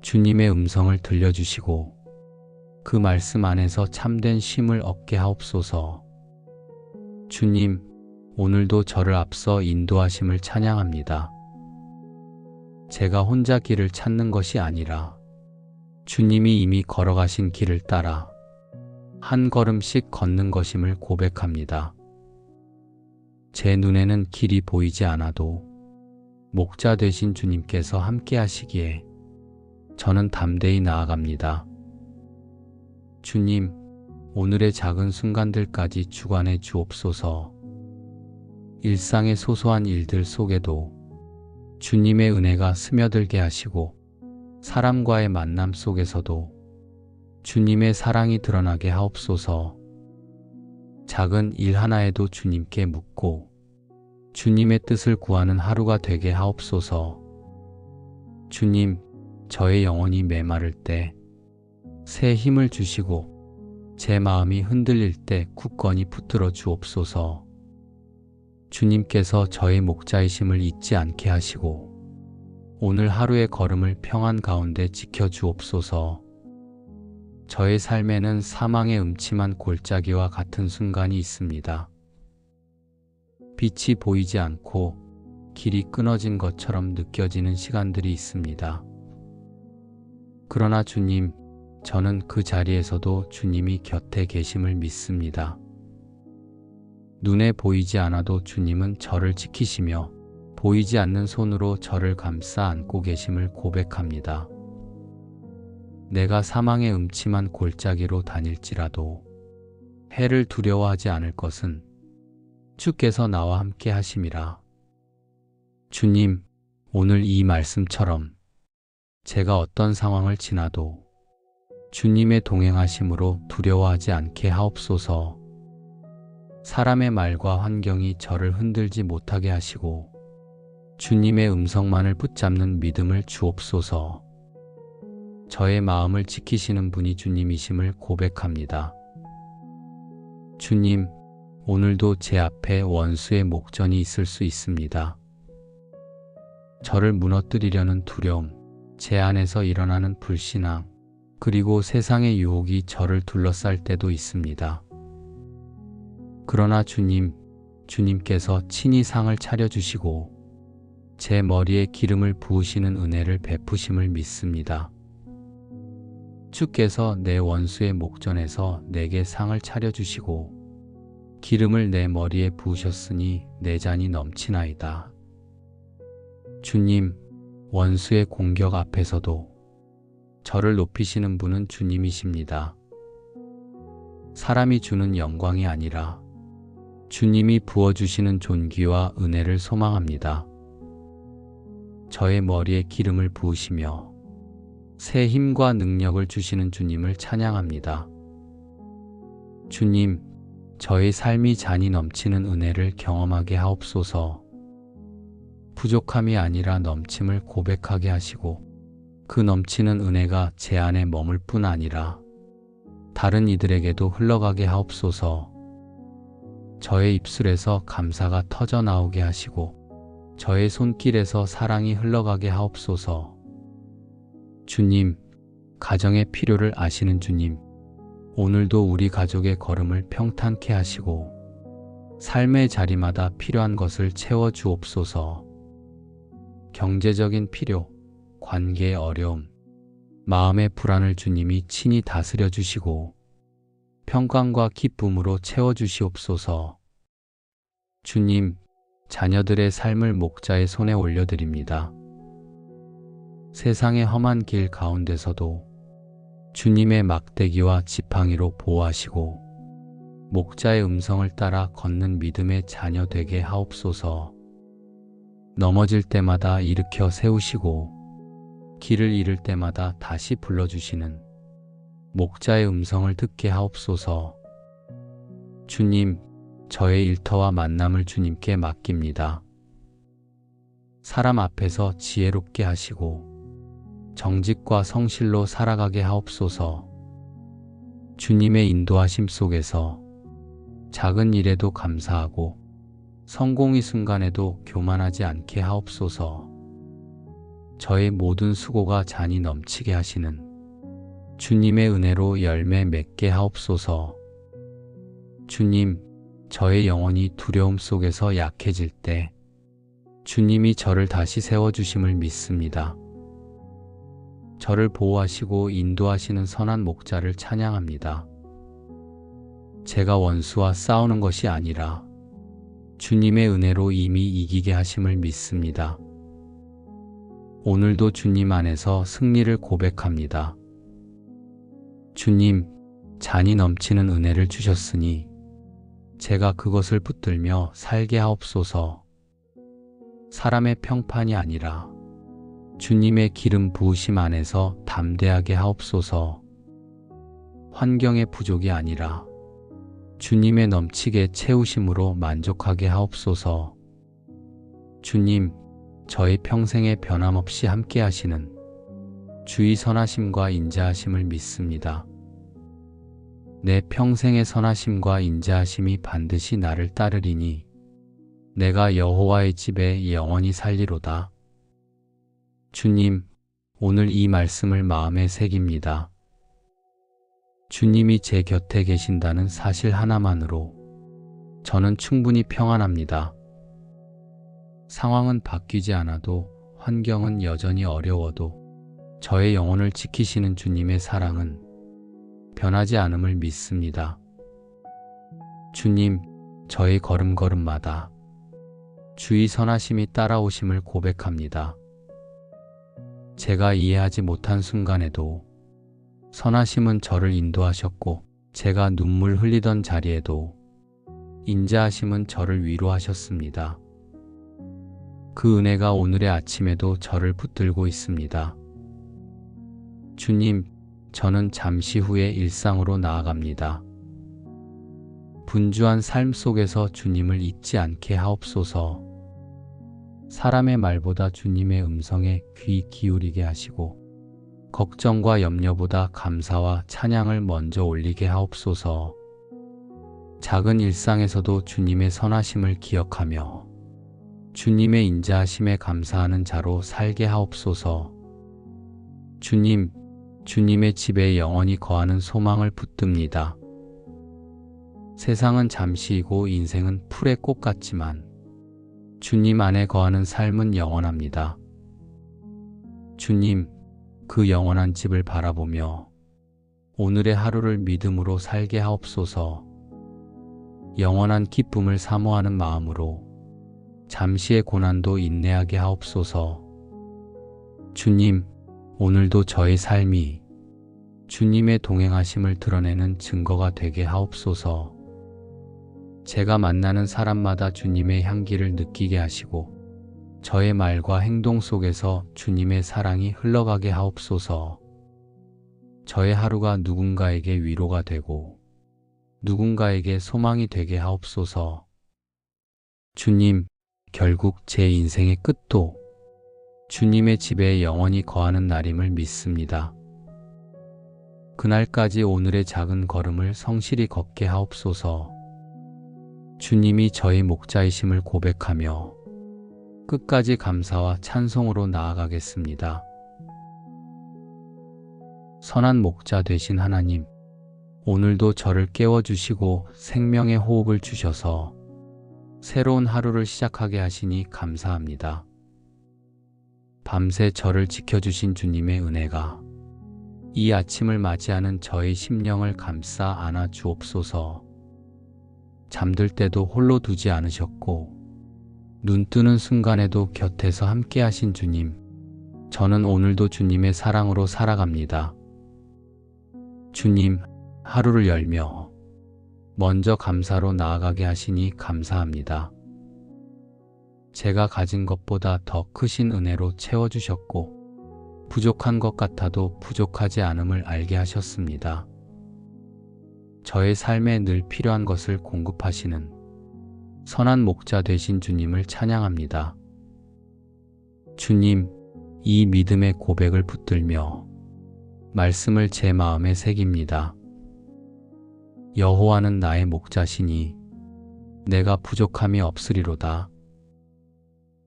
주님의 음성을 들려주시고 그 말씀 안에서 참된 쉼을 얻게 하옵소서. 주님, 오늘도 저를 앞서 인도하심을 찬양합니다. 제가 혼자 길을 찾는 것이 아니라 주님이 이미 걸어가신 길을 따라 한 걸음씩 걷는 것임을 고백합니다. 제 눈에는 길이 보이지 않아도 목자 되신 주님께서 함께 하시기에 저는 담대히 나아갑니다. 주님, 오늘의 작은 순간들까지 주관해 주옵소서. 일상의 소소한 일들 속에도 주님의 은혜가 스며들게 하시고 사람과의 만남 속에서도 주님의 사랑이 드러나게 하옵소서. 작은 일 하나에도 주님께 묻고 주님의 뜻을 구하는 하루가 되게 하옵소서. 주님, 저의 영혼이 메마를 때 새 힘을 주시고 제 마음이 흔들릴 때 굳건히 붙들어 주옵소서. 주님께서 저의 목자이심을 잊지 않게 하시고 오늘 하루의 걸음을 평안 가운데 지켜주옵소서. 저의 삶에는 사망의 음침한 골짜기와 같은 순간이 있습니다. 빛이 보이지 않고 길이 끊어진 것처럼 느껴지는 시간들이 있습니다. 그러나 주님, 저는 그 자리에서도 주님이 곁에 계심을 믿습니다. 눈에 보이지 않아도 주님은 저를 지키시며 보이지 않는 손으로 저를 감싸 안고 계심을 고백합니다. 내가 사망의 음침한 골짜기로 다닐지라도 해를 두려워하지 않을 것은 주께서 나와 함께 하심이라. 주님, 오늘 이 말씀처럼 제가 어떤 상황을 지나도 주님의 동행하심으로 두려워하지 않게 하옵소서. 사람의 말과 환경이 저를 흔들지 못하게 하시고 주님의 음성만을 붙잡는 믿음을 주옵소서. 저의 마음을 지키시는 분이 주님이심을 고백합니다. 주님, 오늘도 제 앞에 원수의 목전이 있을 수 있습니다. 저를 무너뜨리려는 두려움, 제 안에서 일어나는 불신앙, 그리고 세상의 유혹이 저를 둘러쌀 때도 있습니다. 그러나 주님, 주님께서 친히 상을 차려주시고 제 머리에 기름을 부으시는 은혜를 베푸심을 믿습니다. 주께서 내 원수의 목전에서 내게 상을 차려주시고 기름을 내 머리에 부으셨으니 내 잔이 넘치나이다. 주님, 원수의 공격 앞에서도 저를 높이시는 분은 주님이십니다. 사람이 주는 영광이 아니라 주님이 부어주시는 존귀와 은혜를 소망합니다. 저의 머리에 기름을 부으시며 새 힘과 능력을 주시는 주님을 찬양합니다. 주님, 저의 삶이 잔이 넘치는 은혜를 경험하게 하옵소서. 부족함이 아니라 넘침을 고백하게 하시고 그 넘치는 은혜가 제 안에 머물 뿐 아니라 다른 이들에게도 흘러가게 하옵소서. 저의 입술에서 감사가 터져 나오게 하시고 저의 손길에서 사랑이 흘러가게 하옵소서. 주님, 가정의 필요를 아시는 주님, 오늘도 우리 가족의 걸음을 평탄케 하시고 삶의 자리마다 필요한 것을 채워 주옵소서. 경제적인 필요, 관계의 어려움, 마음의 불안을 주님이 친히 다스려 주시고 평강과 기쁨으로 채워 주시옵소서. 주님, 자녀들의 삶을 목자의 손에 올려드립니다. 세상의 험한 길 가운데서도 주님의 막대기와 지팡이로 보호하시고 목자의 음성을 따라 걷는 믿음의 자녀 되게 하옵소서. 넘어질 때마다 일으켜 세우시고 길을 잃을 때마다 다시 불러주시는 목자의 음성을 듣게 하옵소서. 주님, 저의 일터와 만남을 주님께 맡깁니다. 사람 앞에서 지혜롭게 하시고 정직과 성실로 살아가게 하옵소서. 주님의 인도하심 속에서 작은 일에도 감사하고 성공의 순간에도 교만하지 않게 하옵소서. 저의 모든 수고가 잔이 넘치게 하시는 주님의 은혜로 열매 맺게 하옵소서. 주님, 저의 영혼이 두려움 속에서 약해질 때 주님이 저를 다시 세워주심을 믿습니다. 저를 보호하시고 인도하시는 선한 목자를 찬양합니다. 제가 원수와 싸우는 것이 아니라 주님의 은혜로 이미 이기게 하심을 믿습니다. 오늘도 주님 안에서 승리를 고백합니다. 주님, 잔이 넘치는 은혜를 주셨으니 제가 그것을 붙들며 살게 하옵소서. 사람의 평판이 아니라 주님의 기름 부으심 안에서 담대하게 하옵소서. 환경의 부족이 아니라 주님의 넘치게 채우심으로 만족하게 하옵소서. 주님, 저의 평생에 변함없이 함께 하시는 주의 선하심과 인자하심을 믿습니다. 내 평생의 선하심과 인자하심이 반드시 나를 따르리니 내가 여호와의 집에 영원히 살리로다. 주님, 오늘 이 말씀을 마음에 새깁니다. 주님이 제 곁에 계신다는 사실 하나만으로 저는 충분히 평안합니다. 상황은 바뀌지 않아도 환경은 여전히 어려워도 저의 영혼을 지키시는 주님의 사랑은 변하지 않음을 믿습니다. 주님, 저의 걸음걸음마다 주의 선하심이 따라오심을 고백합니다. 제가 이해하지 못한 순간에도 선하심은 저를 인도하셨고 제가 눈물 흘리던 자리에도 인자하심은 저를 위로하셨습니다. 그 은혜가 오늘의 아침에도 저를 붙들고 있습니다. 주님, 저는 잠시 후에 일상으로 나아갑니다. 분주한 삶 속에서 주님을 잊지 않게 하옵소서. 사람의 말보다 주님의 음성에 귀 기울이게 하시고 걱정과 염려보다 감사와 찬양을 먼저 올리게 하옵소서. 작은 일상에서도 주님의 선하심을 기억하며 주님의 인자하심에 감사하는 자로 살게 하옵소서. 주님, 주님의 집에 영원히 거하는 소망을 붙듭니다. 세상은 잠시이고 인생은 풀의 꽃 같지만 주님 안에 거하는 삶은 영원합니다. 주님, 그 영원한 집을 바라보며 오늘의 하루를 믿음으로 살게 하옵소서. 영원한 기쁨을 사모하는 마음으로 잠시의 고난도 인내하게 하옵소서. 주님, 오늘도 저의 삶이 주님의 동행하심을 드러내는 증거가 되게 하옵소서. 제가 만나는 사람마다 주님의 향기를 느끼게 하시고 저의 말과 행동 속에서 주님의 사랑이 흘러가게 하옵소서. 저의 하루가 누군가에게 위로가 되고 누군가에게 소망이 되게 하옵소서. 주님, 결국 제 인생의 끝도 주님의 집에 영원히 거하는 날임을 믿습니다. 그날까지 오늘의 작은 걸음을 성실히 걷게 하옵소서. 주님이 저의 목자이심을 고백하며 끝까지 감사와 찬송으로 나아가겠습니다. 선한 목자 되신 하나님, 오늘도 저를 깨워주시고 생명의 호흡을 주셔서 새로운 하루를 시작하게 하시니 감사합니다. 밤새 저를 지켜주신 주님의 은혜가 이 아침을 맞이하는 저의 심령을 감싸 안아 주옵소서. 잠들 때도 홀로 두지 않으셨고 눈 뜨는 순간에도 곁에서 함께 하신 주님, 저는 오늘도 주님의 사랑으로 살아갑니다. 주님, 하루를 열며 먼저 감사로 나아가게 하시니 감사합니다. 제가 가진 것보다 더 크신 은혜로 채워주셨고 부족한 것 같아도 부족하지 않음을 알게 하셨습니다. 저의 삶에 늘 필요한 것을 공급하시는 선한 목자 되신 주님을 찬양합니다. 주님, 이 믿음의 고백을 붙들며 말씀을 제 마음에 새깁니다. 여호와는 나의 목자시니 내가 부족함이 없으리로다.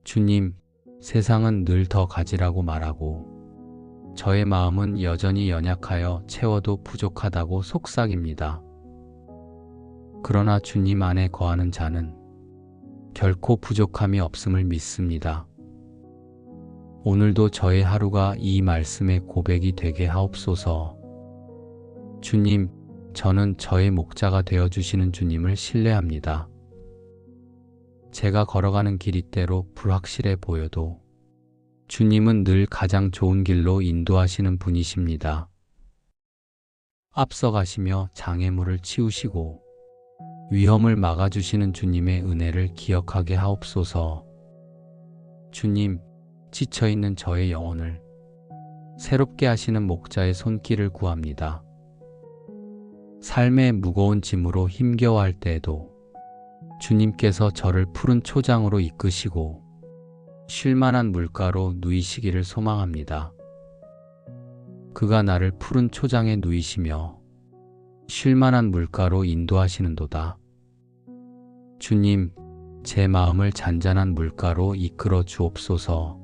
주님, 세상은 늘 더 가지라고 말하고 저의 마음은 여전히 연약하여 채워도 부족하다고 속삭입니다. 그러나 주님 안에 거하는 자는 결코 부족함이 없음을 믿습니다. 오늘도 저의 하루가 이 말씀의 고백이 되게 하옵소서. 주님, 저는 저의 목자가 되어주시는 주님을 신뢰합니다. 제가 걸어가는 길이 때로 불확실해 보여도 주님은 늘 가장 좋은 길로 인도하시는 분이십니다. 앞서가시며 장애물을 치우시고 위험을 막아주시는 주님의 은혜를 기억하게 하옵소서. 주님, 지쳐있는 저의 영혼을 새롭게 하시는 목자의 손길을 구합니다. 삶의 무거운 짐으로 힘겨워할 때에도 주님께서 저를 푸른 초장으로 이끄시고 쉴만한 물가로 누이시기를 소망합니다. 그가 나를 푸른 초장에 누이시며 쉴만한 물가로 인도하시는도다. 주님, 제 마음을 잔잔한 물가로 이끌어 주옵소서.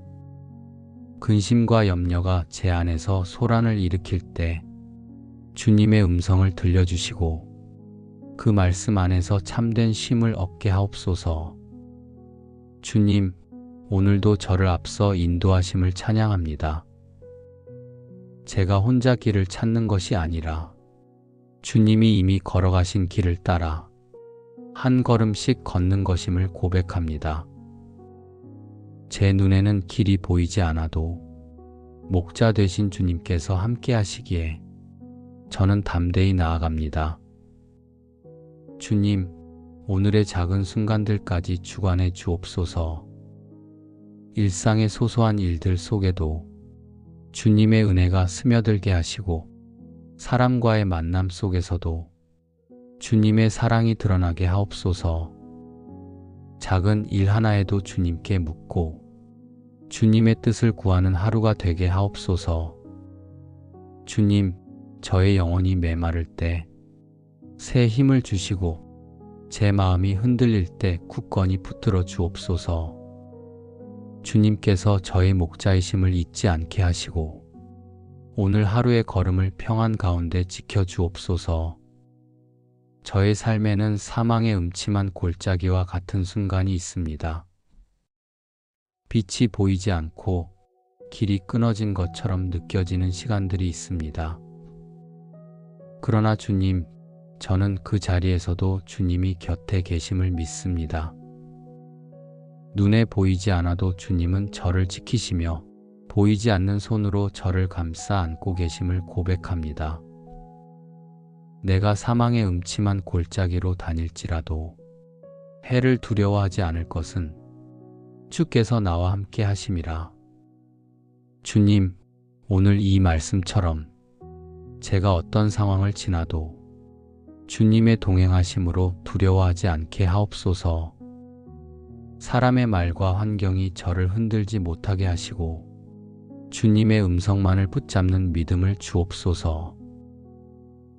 근심과 염려가 제 안에서 소란을 일으킬 때 주님의 음성을 들려주시고 그 말씀 안에서 참된 쉼을 얻게 하옵소서. 주님, 오늘도 저를 앞서 인도하심을 찬양합니다. 제가 혼자 길을 찾는 것이 아니라 주님이 이미 걸어가신 길을 따라 한 걸음씩 걷는 것임을 고백합니다. 제 눈에는 길이 보이지 않아도 목자 되신 주님께서 함께 하시기에 저는 담대히 나아갑니다. 주님, 오늘의 작은 순간들까지 주관해 주옵소서. 일상의 소소한 일들 속에도 주님의 은혜가 스며들게 하시고 사람과의 만남 속에서도 주님의 사랑이 드러나게 하옵소서. 작은 일 하나에도 주님께 묻고 주님의 뜻을 구하는 하루가 되게 하옵소서. 주님, 저의 영혼이 메마를 때 새 힘을 주시고 제 마음이 흔들릴 때 굳건히 붙들어 주옵소서. 주님께서 저의 목자이심을 잊지 않게 하시고 오늘 하루의 걸음을 평안 가운데 지켜 주옵소서. 저의 삶에는 사망의 음침한 골짜기와 같은 순간이 있습니다. 빛이 보이지 않고 길이 끊어진 것처럼 느껴지는 시간들이 있습니다. 그러나 주님, 저는 그 자리에서도 주님이 곁에 계심을 믿습니다. 눈에 보이지 않아도 주님은 저를 지키시며 보이지 않는 손으로 저를 감싸 안고 계심을 고백합니다. 내가 사망의 음침한 골짜기로 다닐지라도 해를 두려워하지 않을 것은 주께서 나와 함께 하심이라. 주님, 오늘 이 말씀처럼 제가 어떤 상황을 지나도 주님의 동행하심으로 두려워하지 않게 하옵소서. 사람의 말과 환경이 저를 흔들지 못하게 하시고 주님의 음성만을 붙잡는 믿음을 주옵소서.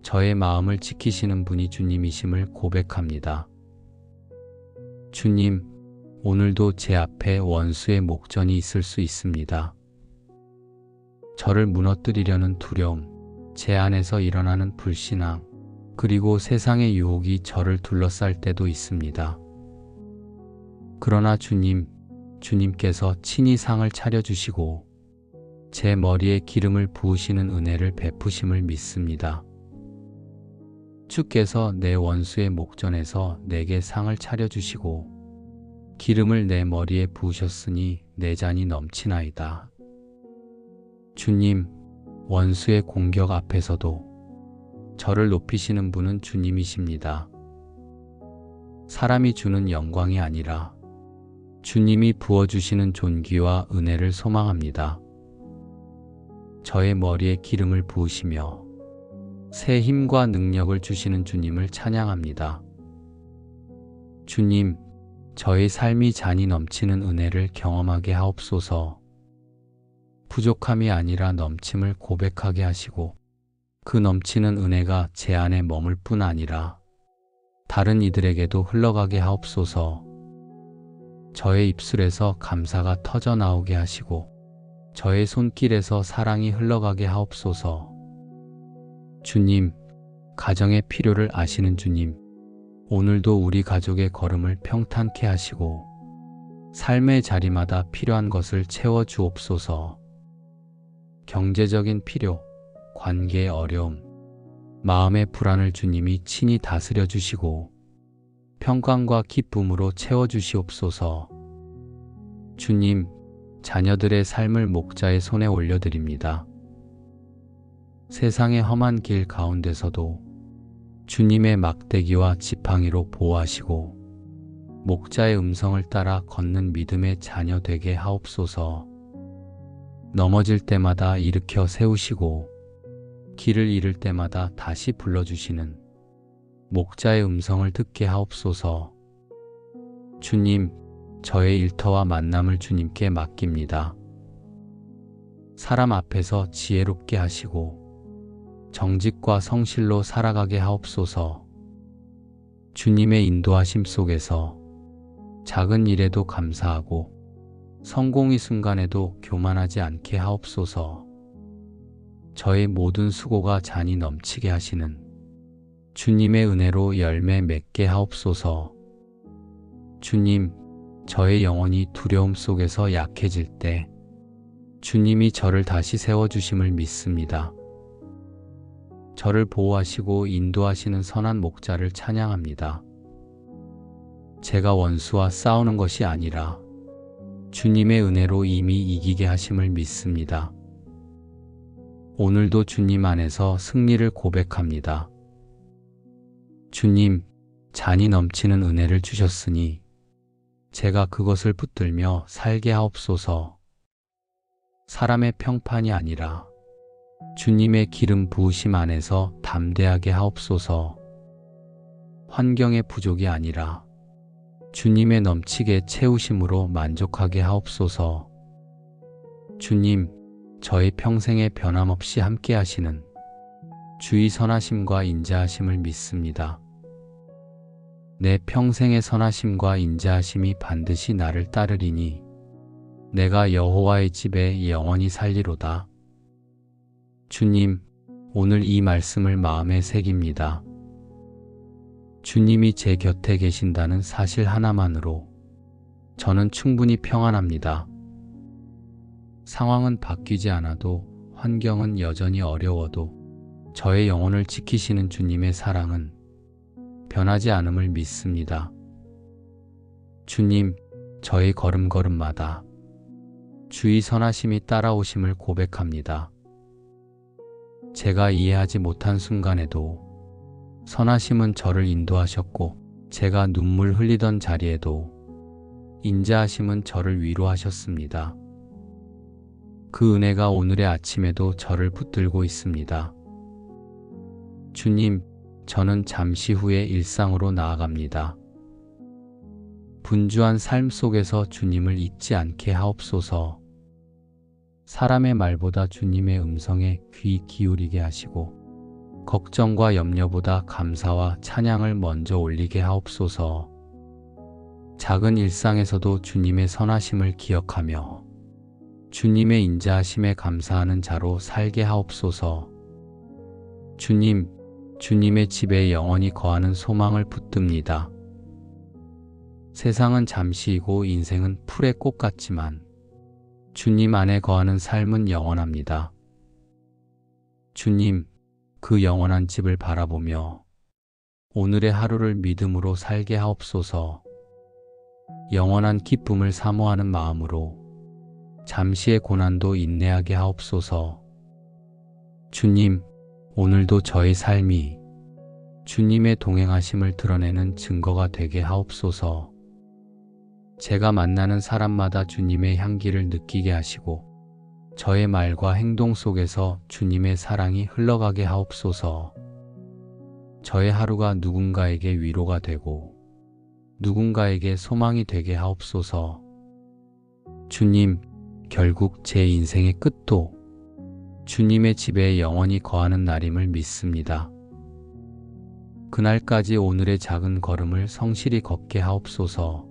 저의 마음을 지키시는 분이 주님이심을 고백합니다. 주님, 오늘도 제 앞에 원수의 목전이 있을 수 있습니다. 저를 무너뜨리려는 두려움, 제 안에서 일어나는 불신앙, 그리고 세상의 유혹이 저를 둘러쌀 때도 있습니다. 그러나 주님께서 친히 상을 차려주시고 제 머리에 기름을 부으시는 은혜를 베푸심을 믿습니다. 주께서 내 원수의 목전에서 내게 상을 차려주시고 기름을 내 머리에 부으셨으니 내 잔이 넘치나이다. 주님, 원수의 공격 앞에서도 저를 높이시는 분은 주님이십니다. 사람이 주는 영광이 아니라 주님이 부어주시는 존귀와 은혜를 소망합니다. 저의 머리에 기름을 부으시며 새 힘과 능력을 주시는 주님을 찬양합니다. 주님, 저의 삶이 잔이 넘치는 은혜를 경험하게 하옵소서. 부족함이 아니라 넘침을 고백하게 하시고 그 넘치는 은혜가 제 안에 머물 뿐 아니라 다른 이들에게도 흘러가게 하옵소서. 저의 입술에서 감사가 터져 나오게 하시고 저의 손길에서 사랑이 흘러가게 하옵소서. 주님, 가정의 필요를 아시는 주님, 오늘도 우리 가족의 걸음을 평탄케 하시고 삶의 자리마다 필요한 것을 채워주옵소서. 경제적인 필요, 관계의 어려움, 마음의 불안을 주님이 친히 다스려 주시고 평강과 기쁨으로 채워주시옵소서. 주님, 자녀들의 삶을 목자의 손에 올려드립니다. 세상의 험한 길 가운데서도 주님의 막대기와 지팡이로 보호하시고 목자의 음성을 따라 걷는 믿음의 자녀 되게 하옵소서. 넘어질 때마다 일으켜 세우시고 길을 잃을 때마다 다시 불러주시는 목자의 음성을 듣게 하옵소서. 주님, 저의 일터와 만남을 주님께 맡깁니다. 사람 앞에서 지혜롭게 하시고 정직과 성실로 살아가게 하옵소서. 주님의 인도하심 속에서 작은 일에도 감사하고 성공의 순간에도 교만하지 않게 하옵소서. 저의 모든 수고가 잔이 넘치게 하시는 주님의 은혜로 열매 맺게 하옵소서. 주님, 저의 영혼이 두려움 속에서 약해질 때 주님이 저를 다시 세워주심을 믿습니다. 저를 보호하시고 인도하시는 선한 목자를 찬양합니다. 제가 원수와 싸우는 것이 아니라 주님의 은혜로 이미 이기게 하심을 믿습니다. 오늘도 주님 안에서 승리를 고백합니다. 주님, 잔이 넘치는 은혜를 주셨으니 제가 그것을 붙들며 살게 하옵소서. 사람의 평판이 아니라 주님의 기름 부으심 안에서 담대하게 하옵소서. 환경의 부족이 아니라 주님의 넘치게 채우심으로 만족하게 하옵소서. 주님, 저의 평생에 변함없이 함께 하시는 주의 선하심과 인자하심을 믿습니다. 내 평생의 선하심과 인자하심이 반드시 나를 따르리니 내가 여호와의 집에 영원히 살리로다. 주님, 오늘 이 말씀을 마음에 새깁니다. 주님이 제 곁에 계신다는 사실 하나만으로 저는 충분히 평안합니다. 상황은 바뀌지 않아도 환경은 여전히 어려워도 저의 영혼을 지키시는 주님의 사랑은 변하지 않음을 믿습니다. 주님, 저의 걸음걸음마다 주의 선하심이 따라오심을 고백합니다. 제가 이해하지 못한 순간에도 선하심은 저를 인도하셨고 제가 눈물 흘리던 자리에도 인자하심은 저를 위로하셨습니다. 그 은혜가 오늘의 아침에도 저를 붙들고 있습니다. 주님, 저는 잠시 후에 일상으로 나아갑니다. 분주한 삶 속에서 주님을 잊지 않게 하옵소서. 사람의 말보다 주님의 음성에 귀 기울이게 하시고 걱정과 염려보다 감사와 찬양을 먼저 올리게 하옵소서. 작은 일상에서도 주님의 선하심을 기억하며 주님의 인자하심에 감사하는 자로 살게 하옵소서. 주님, 주님의 집에 영원히 거하는 소망을 붙듭니다. 세상은 잠시이고 인생은 풀의 꽃 같지만 주님 안에 거하는 삶은 영원합니다. 주님, 그 영원한 집을 바라보며 오늘의 하루를 믿음으로 살게 하옵소서. 영원한 기쁨을 사모하는 마음으로 잠시의 고난도 인내하게 하옵소서. 주님, 오늘도 저의 삶이 주님의 동행하심을 드러내는 증거가 되게 하옵소서. 제가 만나는 사람마다 주님의 향기를 느끼게 하시고 저의 말과 행동 속에서 주님의 사랑이 흘러가게 하옵소서. 저의 하루가 누군가에게 위로가 되고 누군가에게 소망이 되게 하옵소서. 주님, 결국 제 인생의 끝도 주님의 집에 영원히 거하는 날임을 믿습니다. 그날까지 오늘의 작은 걸음을 성실히 걷게 하옵소서.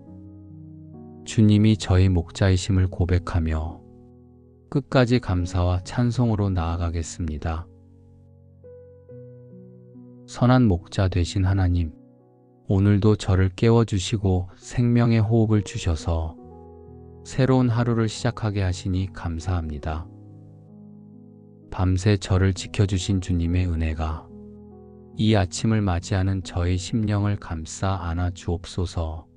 주님이 저의 목자이심을 고백하며 끝까지 감사와 찬송으로 나아가겠습니다. 선한 목자 되신 하나님, 오늘도 저를 깨워주시고 생명의 호흡을 주셔서 새로운 하루를 시작하게 하시니 감사합니다. 밤새 저를 지켜주신 주님의 은혜가 이 아침을 맞이하는 저의 심령을 감싸 안아 주옵소서.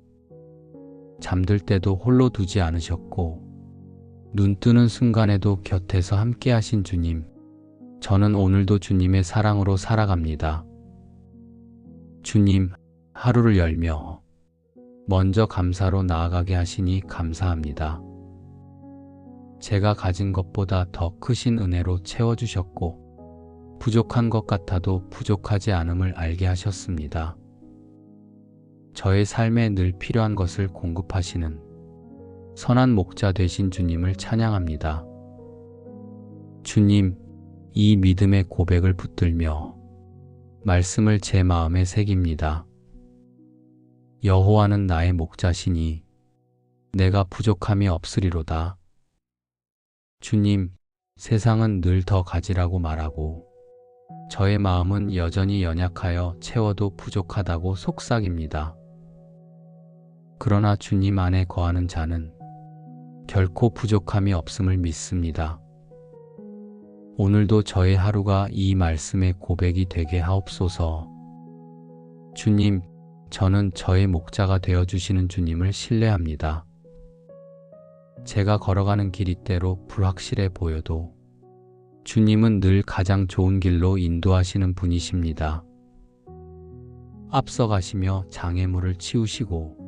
잠들 때도 홀로 두지 않으셨고 눈 뜨는 순간에도 곁에서 함께 하신 주님, 저는 오늘도 주님의 사랑으로 살아갑니다. 주님, 하루를 열며 먼저 감사로 나아가게 하시니 감사합니다. 제가 가진 것보다 더 크신 은혜로 채워주셨고 부족한 것 같아도 부족하지 않음을 알게 하셨습니다. 저의 삶에 늘 필요한 것을 공급하시는 선한 목자 되신 주님을 찬양합니다. 주님, 이 믿음의 고백을 붙들며 말씀을 제 마음에 새깁니다. 여호와는 나의 목자시니 내가 부족함이 없으리로다. 주님, 세상은 늘 더 가지라고 말하고 저의 마음은 여전히 연약하여 채워도 부족하다고 속삭입니다. 그러나 주님 안에 거하는 자는 결코 부족함이 없음을 믿습니다. 오늘도 저의 하루가 이 말씀의 고백이 되게 하옵소서. 주님, 저는 저의 목자가 되어주시는 주님을 신뢰합니다. 제가 걸어가는 길이 때로 불확실해 보여도 주님은 늘 가장 좋은 길로 인도하시는 분이십니다. 앞서가시며 장애물을 치우시고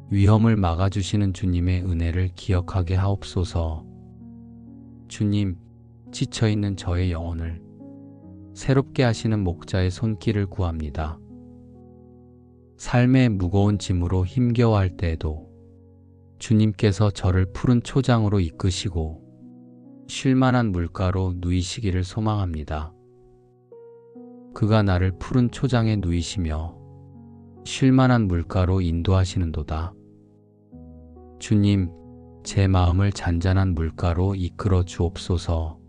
위험을 막아주시는 주님의 은혜를 기억하게 하옵소서. 주님, 지쳐있는 저의 영혼을 새롭게 하시는 목자의 손길을 구합니다. 삶의 무거운 짐으로 힘겨워할 때에도 주님께서 저를 푸른 초장으로 이끄시고 쉴만한 물가로 누이시기를 소망합니다. 그가 나를 푸른 초장에 누이시며 쉴만한 물가로 인도하시는도다. 주님, 제 마음을 잔잔한 물가로 이끌어 주옵소서.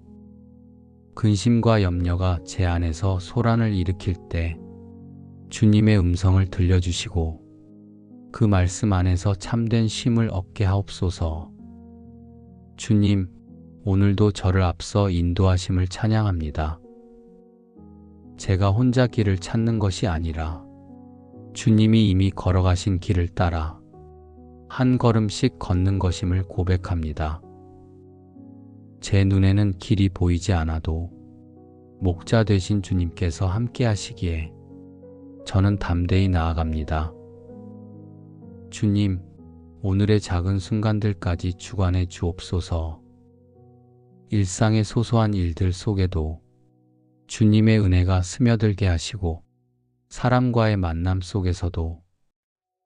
근심과 염려가 제 안에서 소란을 일으킬 때 주님의 음성을 들려주시고 그 말씀 안에서 참된 쉼을 얻게 하옵소서. 주님, 오늘도 저를 앞서 인도하심을 찬양합니다. 제가 혼자 길을 찾는 것이 아니라 주님이 이미 걸어가신 길을 따라 한 걸음씩 걷는 것임을 고백합니다. 제 눈에는 길이 보이지 않아도 목자 되신 주님께서 함께 하시기에 저는 담대히 나아갑니다. 주님, 오늘의 작은 순간들까지 주관해 주옵소서. 일상의 소소한 일들 속에도 주님의 은혜가 스며들게 하시고 사람과의 만남 속에서도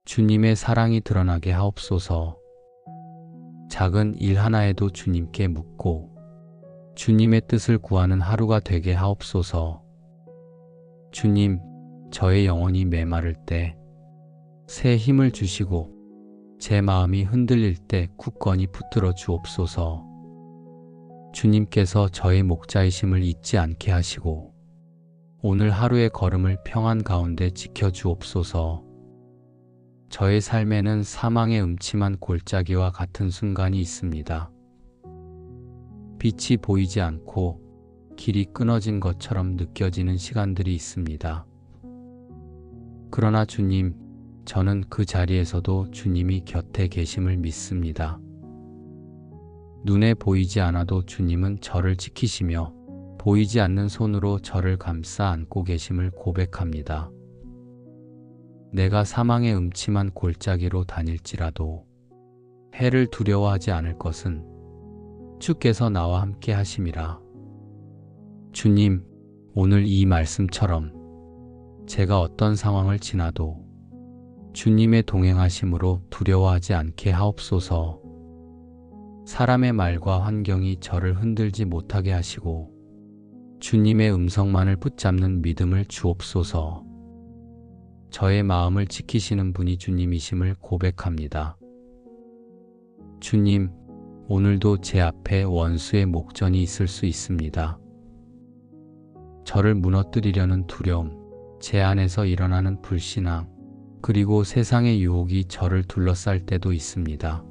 주님의 사랑이 드러나게 하옵소서. 작은 일 하나에도 주님께 묻고 주님의 뜻을 구하는 하루가 되게 하옵소서. 주님, 저의 영혼이 메마를 때 새 힘을 주시고 제 마음이 흔들릴 때 굳건히 붙들어 주옵소서. 주님께서 저의 목자이심을 잊지 않게 하시고 오늘 하루의 걸음을 평안 가운데 지켜 주옵소서. 저의 삶에는 사망의 음침한 골짜기와 같은 순간이 있습니다. 빛이 보이지 않고 길이 끊어진 것처럼 느껴지는 시간들이 있습니다. 그러나 주님, 저는 그 자리에서도 주님이 곁에 계심을 믿습니다. 눈에 보이지 않아도 주님은 저를 지키시며 보이지 않는 손으로 저를 감싸 안고 계심을 고백합니다. 내가 사망의 음침한 골짜기로 다닐지라도 해를 두려워하지 않을 것은 주께서 나와 함께 하심이라. 주님, 오늘 이 말씀처럼 제가 어떤 상황을 지나도 주님의 동행하심으로 두려워하지 않게 하옵소서. 사람의 말과 환경이 저를 흔들지 못하게 하시고 주님의 음성만을 붙잡는 믿음을 주옵소서. 저의 마음을 지키시는 분이 주님이심을 고백합니다. 주님, 오늘도 제 앞에 원수의 목전이 있을 수 있습니다. 저를 무너뜨리려는 두려움, 제 안에서 일어나는 불신앙, 그리고 세상의 유혹이 저를 둘러쌀 때도 있습니다.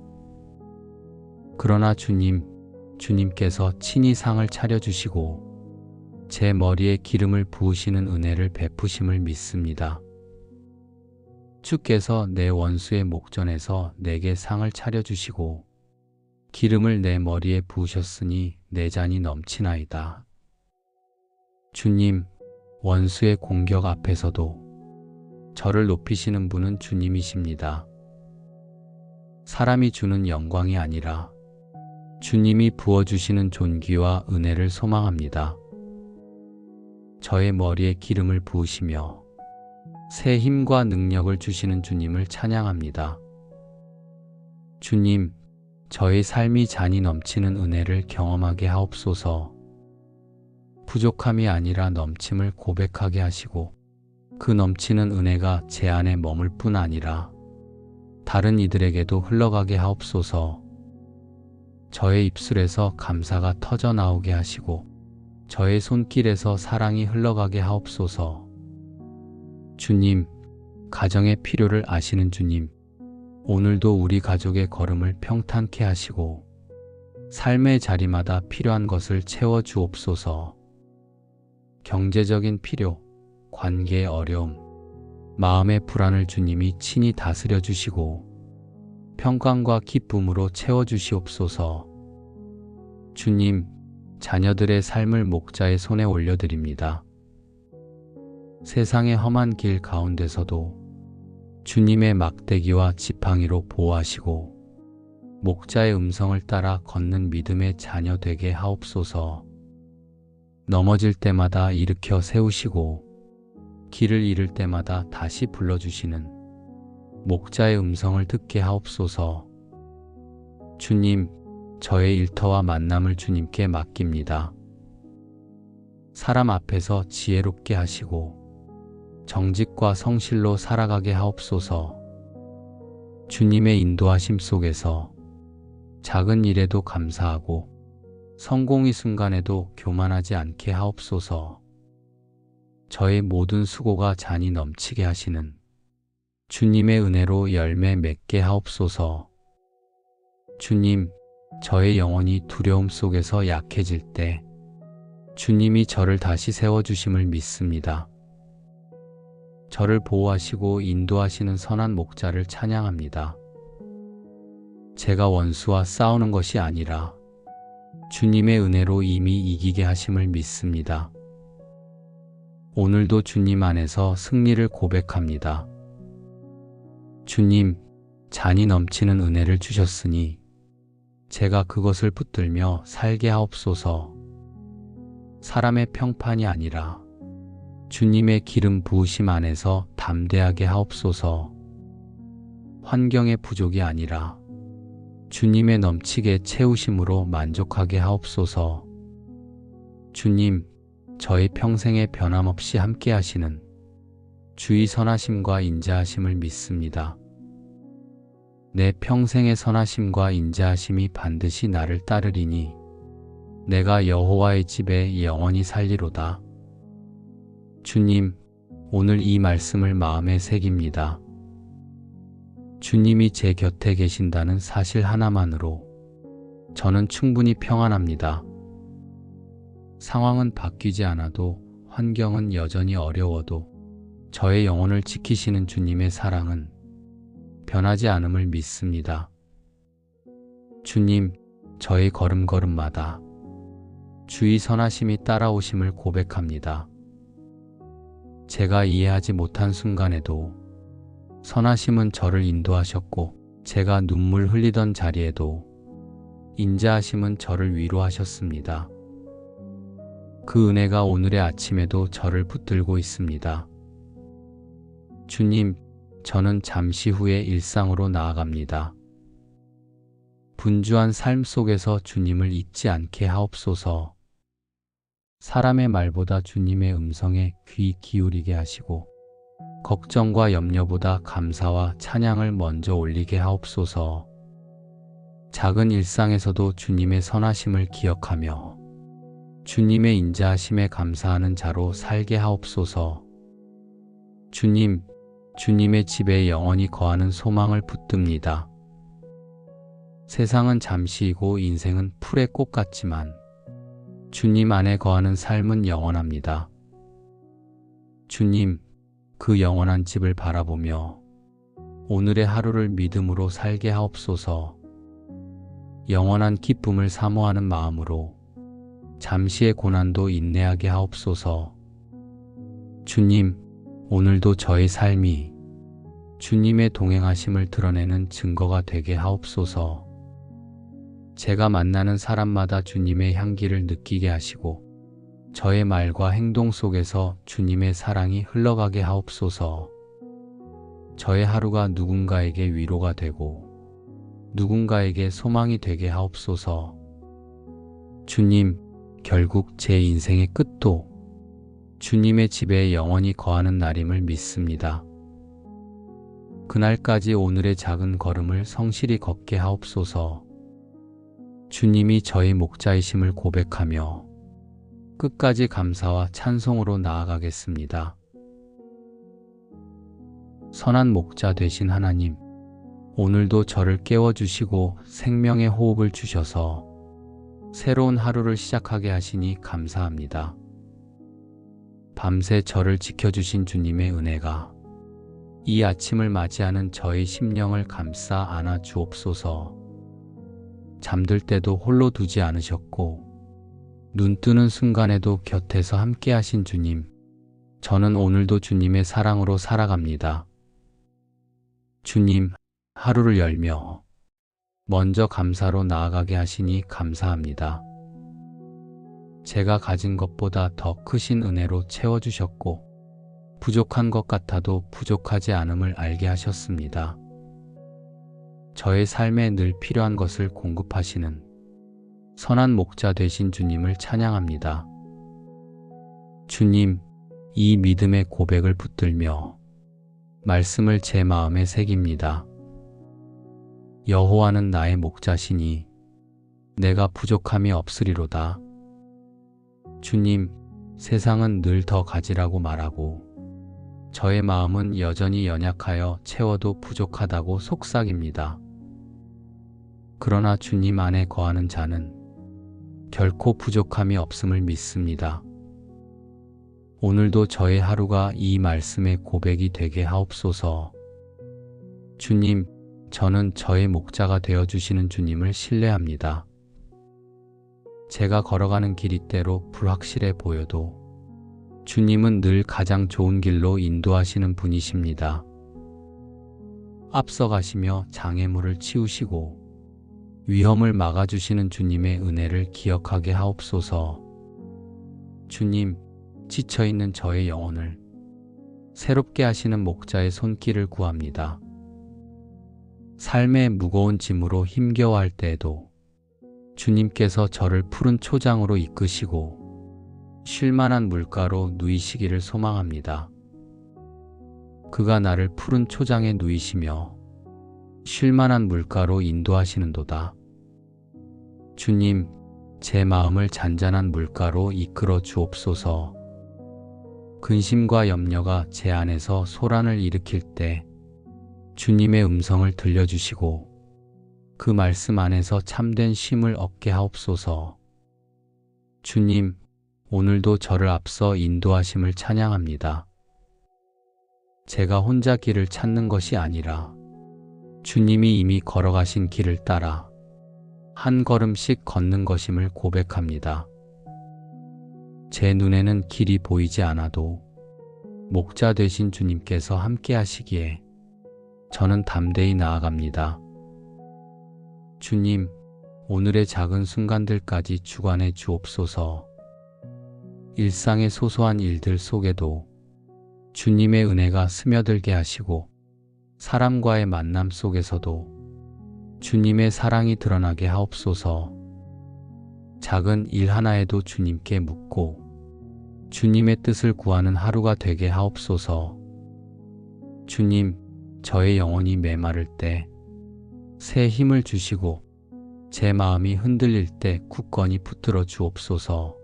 그러나 주님께서 친히 상을 차려주시고 제 머리에 기름을 부으시는 은혜를 베푸심을 믿습니다. 주께서 내 원수의 목전에서 내게 상을 차려주시고 기름을 내 머리에 부으셨으니 내 잔이 넘치나이다. 주님, 원수의 공격 앞에서도 저를 높이시는 분은 주님이십니다. 사람이 주는 영광이 아니라 주님이 부어주시는 존귀와 은혜를 소망합니다. 저의 머리에 기름을 부으시며 새 힘과 능력을 주시는 주님을 찬양합니다. 주님, 저의 삶이 잔이 넘치는 은혜를 경험하게 하옵소서. 부족함이 아니라 넘침을 고백하게 하시고 그 넘치는 은혜가 제 안에 머물 뿐 아니라 다른 이들에게도 흘러가게 하옵소서. 저의 입술에서 감사가 터져 나오게 하시고 저의 손길에서 사랑이 흘러가게 하옵소서. 주님, 가정의 필요를 아시는 주님, 오늘도 우리 가족의 걸음을 평탄케 하시고 삶의 자리마다 필요한 것을 채워 주옵소서. 경제적인 필요, 관계의 어려움, 마음의 불안을 주님이 친히 다스려 주시고 평강과 기쁨으로 채워 주시옵소서. 주님, 자녀들의 삶을 목자의 손에 올려드립니다. 세상의 험한 길 가운데서도 주님의 막대기와 지팡이로 보호하시고 목자의 음성을 따라 걷는 믿음의 자녀 되게 하옵소서. 넘어질 때마다 일으켜 세우시고 길을 잃을 때마다 다시 불러주시는 목자의 음성을 듣게 하옵소서. 주님, 저의 일터와 만남을 주님께 맡깁니다. 사람 앞에서 지혜롭게 하시고 정직과 성실로 살아가게 하옵소서. 주님의 인도하심 속에서 작은 일에도 감사하고 성공의 순간에도 교만하지 않게 하옵소서. 저의 모든 수고가 잔이 넘치게 하시는 주님의 은혜로 열매 맺게 하옵소서. 주님, 저의 영혼이 두려움 속에서 약해질 때 주님이 저를 다시 세워주심을 믿습니다. 저를 보호하시고 인도하시는 선한 목자를 찬양합니다. 제가 원수와 싸우는 것이 아니라 주님의 은혜로 이미 이기게 하심을 믿습니다. 오늘도 주님 안에서 승리를 고백합니다. 주님, 잔이 넘치는 은혜를 주셨으니 제가 그것을 붙들며 살게 하옵소서. 사람의 평판이 아니라 주님의 기름 부으심 안에서 담대하게 하옵소서. 환경의 부족이 아니라 주님의 넘치게 채우심으로 만족하게 하옵소서. 주님, 저의 평생에 변함없이 함께 하시는 주의 선하심과 인자하심을 믿습니다. 내 평생의 선하심과 인자하심이 반드시 나를 따르리니 내가 여호와의 집에 영원히 살리로다. 주님, 오늘 이 말씀을 마음에 새깁니다. 주님이 제 곁에 계신다는 사실 하나만으로 저는 충분히 평안합니다. 상황은 바뀌지 않아도, 환경은 여전히 어려워도 저의 영혼을 지키시는 주님의 사랑은 변하지 않음을 믿습니다. 주님, 저의 걸음걸음마다 주의 선하심이 따라오심을 고백합니다. 제가 이해하지 못한 순간에도 선하심은 저를 인도하셨고, 제가 눈물 흘리던 자리에도 인자하심은 저를 위로하셨습니다. 그 은혜가 오늘의 아침에도 저를 붙들고 있습니다. 주님, 저는 잠시 후에 일상으로 나아갑니다. 분주한 삶 속에서 주님을 잊지 않게 하옵소서. 사람의 말보다 주님의 음성에 귀 기울이게 하시고, 걱정과 염려보다 감사와 찬양을 먼저 올리게 하옵소서. 작은 일상에서도 주님의 선하심을 기억하며 주님의 인자하심에 감사하는 자로 살게 하옵소서. 주님, 주님의 집에 영원히 거하는 소망을 붙듭니다. 세상은 잠시이고 인생은 풀의 꽃 같지만 주님 안에 거하는 삶은 영원합니다. 주님, 그 영원한 집을 바라보며 오늘의 하루를 믿음으로 살게 하옵소서. 영원한 기쁨을 사모하는 마음으로 잠시의 고난도 인내하게 하옵소서. 주님, 오늘도 저의 삶이 주님의 동행하심을 드러내는 증거가 되게 하옵소서. 제가 만나는 사람마다 주님의 향기를 느끼게 하시고, 저의 말과 행동 속에서 주님의 사랑이 흘러가게 하옵소서. 저의 하루가 누군가에게 위로가 되고 누군가에게 소망이 되게 하옵소서. 주님, 결국 제 인생의 끝도 주님의 집에 영원히 거하는 날임을 믿습니다. 그날까지 오늘의 작은 걸음을 성실히 걷게 하옵소서. 주님이 저의 목자이심을 고백하며 끝까지 감사와 찬송으로 나아가겠습니다. 선한 목자 되신 하나님, 오늘도 저를 깨워주시고 생명의 호흡을 주셔서 새로운 하루를 시작하게 하시니 감사합니다. 밤새 저를 지켜주신 주님의 은혜가 이 아침을 맞이하는 저의 심령을 감싸 안아 주옵소서. 잠들 때도 홀로 두지 않으셨고 눈 뜨는 순간에도 곁에서 함께 하신 주님, 저는 오늘도 주님의 사랑으로 살아갑니다. 주님, 하루를 열며 먼저 감사로 나아가게 하시니 감사합니다. 제가 가진 것보다 더 크신 은혜로 채워주셨고, 부족한 것 같아도 부족하지 않음을 알게 하셨습니다. 저의 삶에 늘 필요한 것을 공급하시는 선한 목자 되신 주님을 찬양합니다. 주님, 이 믿음의 고백을 붙들며 말씀을 제 마음에 새깁니다. 여호와는 나의 목자시니 내가 부족함이 없으리로다. 주님, 세상은 늘 더 가지라고 말하고 저의 마음은 여전히 연약하여 채워도 부족하다고 속삭입니다. 그러나 주님 안에 거하는 자는 결코 부족함이 없음을 믿습니다. 오늘도 저의 하루가 이 말씀의 고백이 되게 하옵소서. 주님, 저는 저의 목자가 되어주시는 주님을 신뢰합니다. 제가 걸어가는 길이 때로 불확실해 보여도 주님은 늘 가장 좋은 길로 인도하시는 분이십니다. 앞서가시며 장애물을 치우시고 위험을 막아주시는 주님의 은혜를 기억하게 하옵소서. 주님, 지쳐있는 저의 영혼을 새롭게 하시는 목자의 손길을 구합니다. 삶의 무거운 짐으로 힘겨워할 때에도 주님께서 저를 푸른 초장으로 이끄시고 쉴만한 물가로 누이시기를 소망합니다. 그가 나를 푸른 초장에 누이시며 쉴만한 물가로 인도하시는도다. 주님, 제 마음을 잔잔한 물가로 이끌어 주옵소서. 근심과 염려가 제 안에서 소란을 일으킬 때 주님의 음성을 들려주시고 그 말씀 안에서 참된 쉼을 얻게 하옵소서. 주님, 오늘도 저를 앞서 인도하심을 찬양합니다. 제가 혼자 길을 찾는 것이 아니라 주님이 이미 걸어가신 길을 따라 한 걸음씩 걷는 것임을 고백합니다. 제 눈에는 길이 보이지 않아도 목자 되신 주님께서 함께 하시기에 저는 담대히 나아갑니다. 주님, 오늘의 작은 순간들까지 주관해 주옵소서. 일상의 소소한 일들 속에도 주님의 은혜가 스며들게 하시고 사람과의 만남 속에서도 주님의 사랑이 드러나게 하옵소서. 작은 일 하나에도 주님께 묻고 주님의 뜻을 구하는 하루가 되게 하옵소서. 주님, 저의 영혼이 메마를 때 새 힘을 주시고 제 마음이 흔들릴 때 굳건히 붙들어 주옵소서.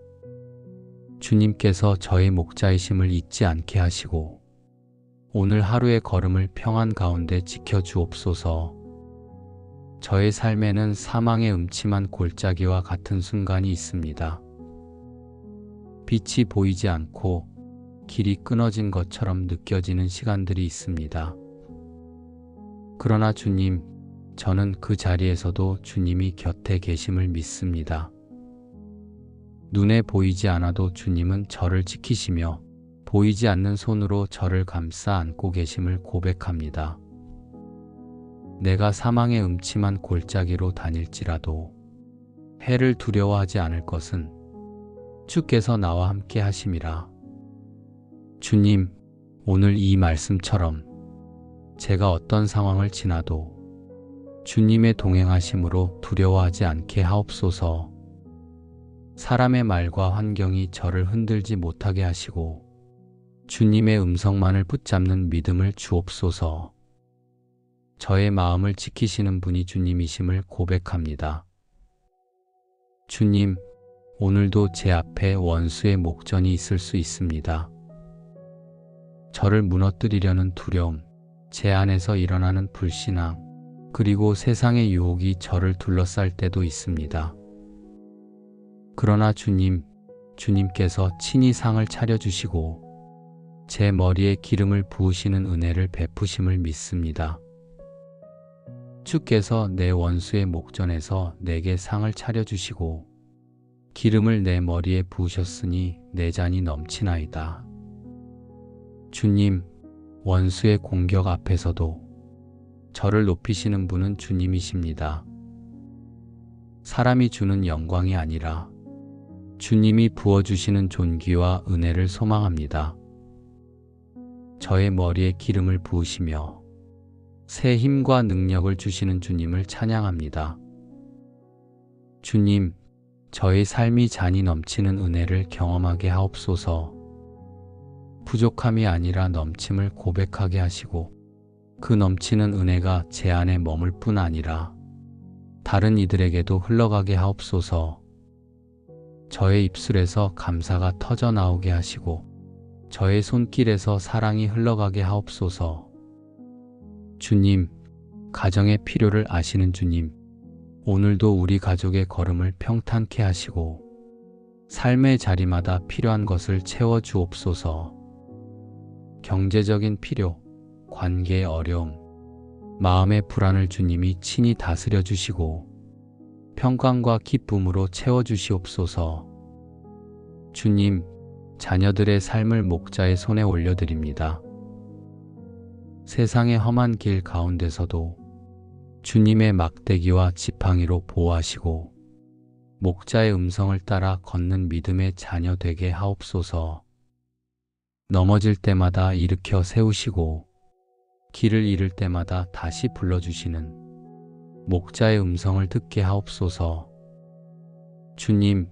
주님께서 저의 목자이심을 잊지 않게 하시고 오늘 하루의 걸음을 평안 가운데 지켜 주옵소서. 저의 삶에는 사망의 음침한 골짜기와 같은 순간이 있습니다. 빛이 보이지 않고 길이 끊어진 것처럼 느껴지는 시간들이 있습니다. 그러나 주님, 저는 그 자리에서도 주님이 곁에 계심을 믿습니다. 눈에 보이지 않아도 주님은 저를 지키시며 보이지 않는 손으로 저를 감싸 안고 계심을 고백합니다. 내가 사망의 음침한 골짜기로 다닐지라도 해를 두려워하지 않을 것은 주께서 나와 함께 하심이라. 주님, 오늘 이 말씀처럼 제가 어떤 상황을 지나도 주님의 동행하심으로 두려워하지 않게 하옵소서. 사람의 말과 환경이 저를 흔들지 못하게 하시고 주님의 음성만을 붙잡는 믿음을 주옵소서. 저의 마음을 지키시는 분이 주님이심을 고백합니다. 주님, 오늘도 제 앞에 원수의 목전이 있을 수 있습니다. 저를 무너뜨리려는 두려움, 제 안에서 일어나는 불신앙, 그리고 세상의 유혹이 저를 둘러쌀 때도 있습니다. 그러나 주님, 주님께서 친히 상을 차려주시고 제 머리에 기름을 부으시는 은혜를 베푸심을 믿습니다. 주께서 내 원수의 목전에서 내게 상을 차려주시고 기름을 내 머리에 부으셨으니 내 잔이 넘치나이다. 주님, 원수의 공격 앞에서도 저를 높이시는 분은 주님이십니다. 사람이 주는 영광이 아니라 주님이 부어주시는 존귀와 은혜를 소망합니다. 저의 머리에 기름을 부으시며 새 힘과 능력을 주시는 주님을 찬양합니다. 주님, 저의 삶이 잔이 넘치는 은혜를 경험하게 하옵소서. 부족함이 아니라 넘침을 고백하게 하시고 그 넘치는 은혜가 제 안에 머물 뿐 아니라 다른 이들에게도 흘러가게 하옵소서. 저의 입술에서 감사가 터져 나오게 하시고 저의 손길에서 사랑이 흘러가게 하옵소서. 주님, 가정의 필요를 아시는 주님, 오늘도 우리 가족의 걸음을 평탄케 하시고 삶의 자리마다 필요한 것을 채워주옵소서. 경제적인 필요, 관계의 어려움, 마음의 불안을 주님이 친히 다스려 주시고 평강과 기쁨으로 채워주시옵소서. 주님, 자녀들의 삶을 목자의 손에 올려드립니다. 세상의 험한 길 가운데서도 주님의 막대기와 지팡이로 보호하시고 목자의 음성을 따라 걷는 믿음의 자녀 되게 하옵소서. 넘어질 때마다 일으켜 세우시고 길을 잃을 때마다 다시 불러주시는 목자의 음성을 듣게 하옵소서. 주님,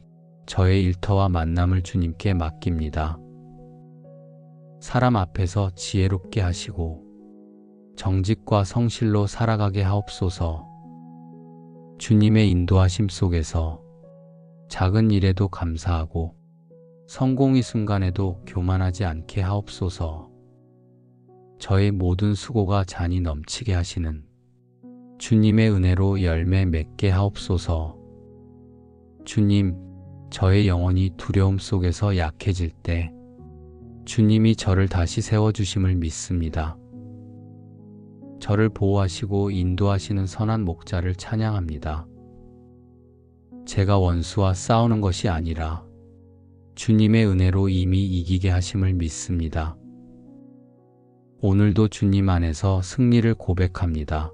저의 일터와 만남을 주님께 맡깁니다. 사람 앞에서 지혜롭게 하시고 정직과 성실로 살아가게 하옵소서. 주님의 인도하심 속에서 작은 일에도 감사하고 성공의 순간에도 교만하지 않게 하옵소서. 저의 모든 수고가 잔이 넘치게 하시는 주님의 은혜로 열매 맺게 하옵소서. 주님, 저의 영혼이 두려움 속에서 약해질 때 주님이 저를 다시 세워주심을 믿습니다. 저를 보호하시고 인도하시는 선한 목자를 찬양합니다. 제가 원수와 싸우는 것이 아니라 주님의 은혜로 이미 이기게 하심을 믿습니다. 오늘도 주님 안에서 승리를 고백합니다.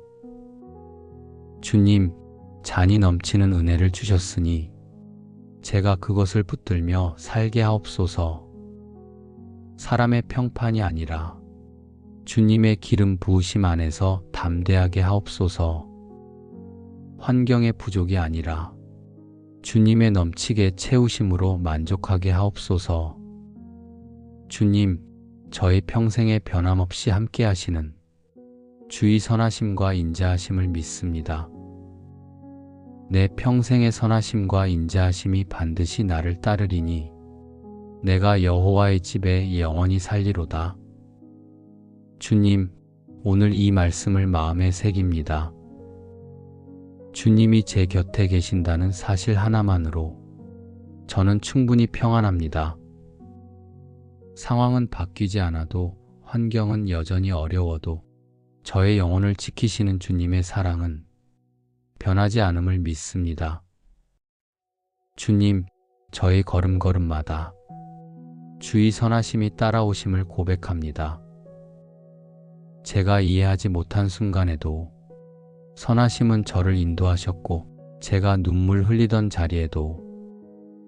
주님, 잔이 넘치는 은혜를 주셨으니 제가 그것을 붙들며 살게 하옵소서. 사람의 평판이 아니라 주님의 기름 부으심 안에서 담대하게 하옵소서. 환경의 부족이 아니라 주님의 넘치게 채우심으로 만족하게 하옵소서. 주님, 저의 평생에 변함없이 함께 하시는 주의 선하심과 인자하심을 믿습니다. 내 평생의 선하심과 인자하심이 반드시 나를 따르리니 내가 여호와의 집에 영원히 살리로다. 주님, 오늘 이 말씀을 마음에 새깁니다. 주님이 제 곁에 계신다는 사실 하나만으로 저는 충분히 평안합니다. 상황은 바뀌지 않아도, 환경은 여전히 어려워도 저의 영혼을 지키시는 주님의 사랑은 변하지 않음을 믿습니다. 주님, 저의 걸음걸음마다 주의 선하심이 따라오심을 고백합니다. 제가 이해하지 못한 순간에도 선하심은 저를 인도하셨고, 제가 눈물 흘리던 자리에도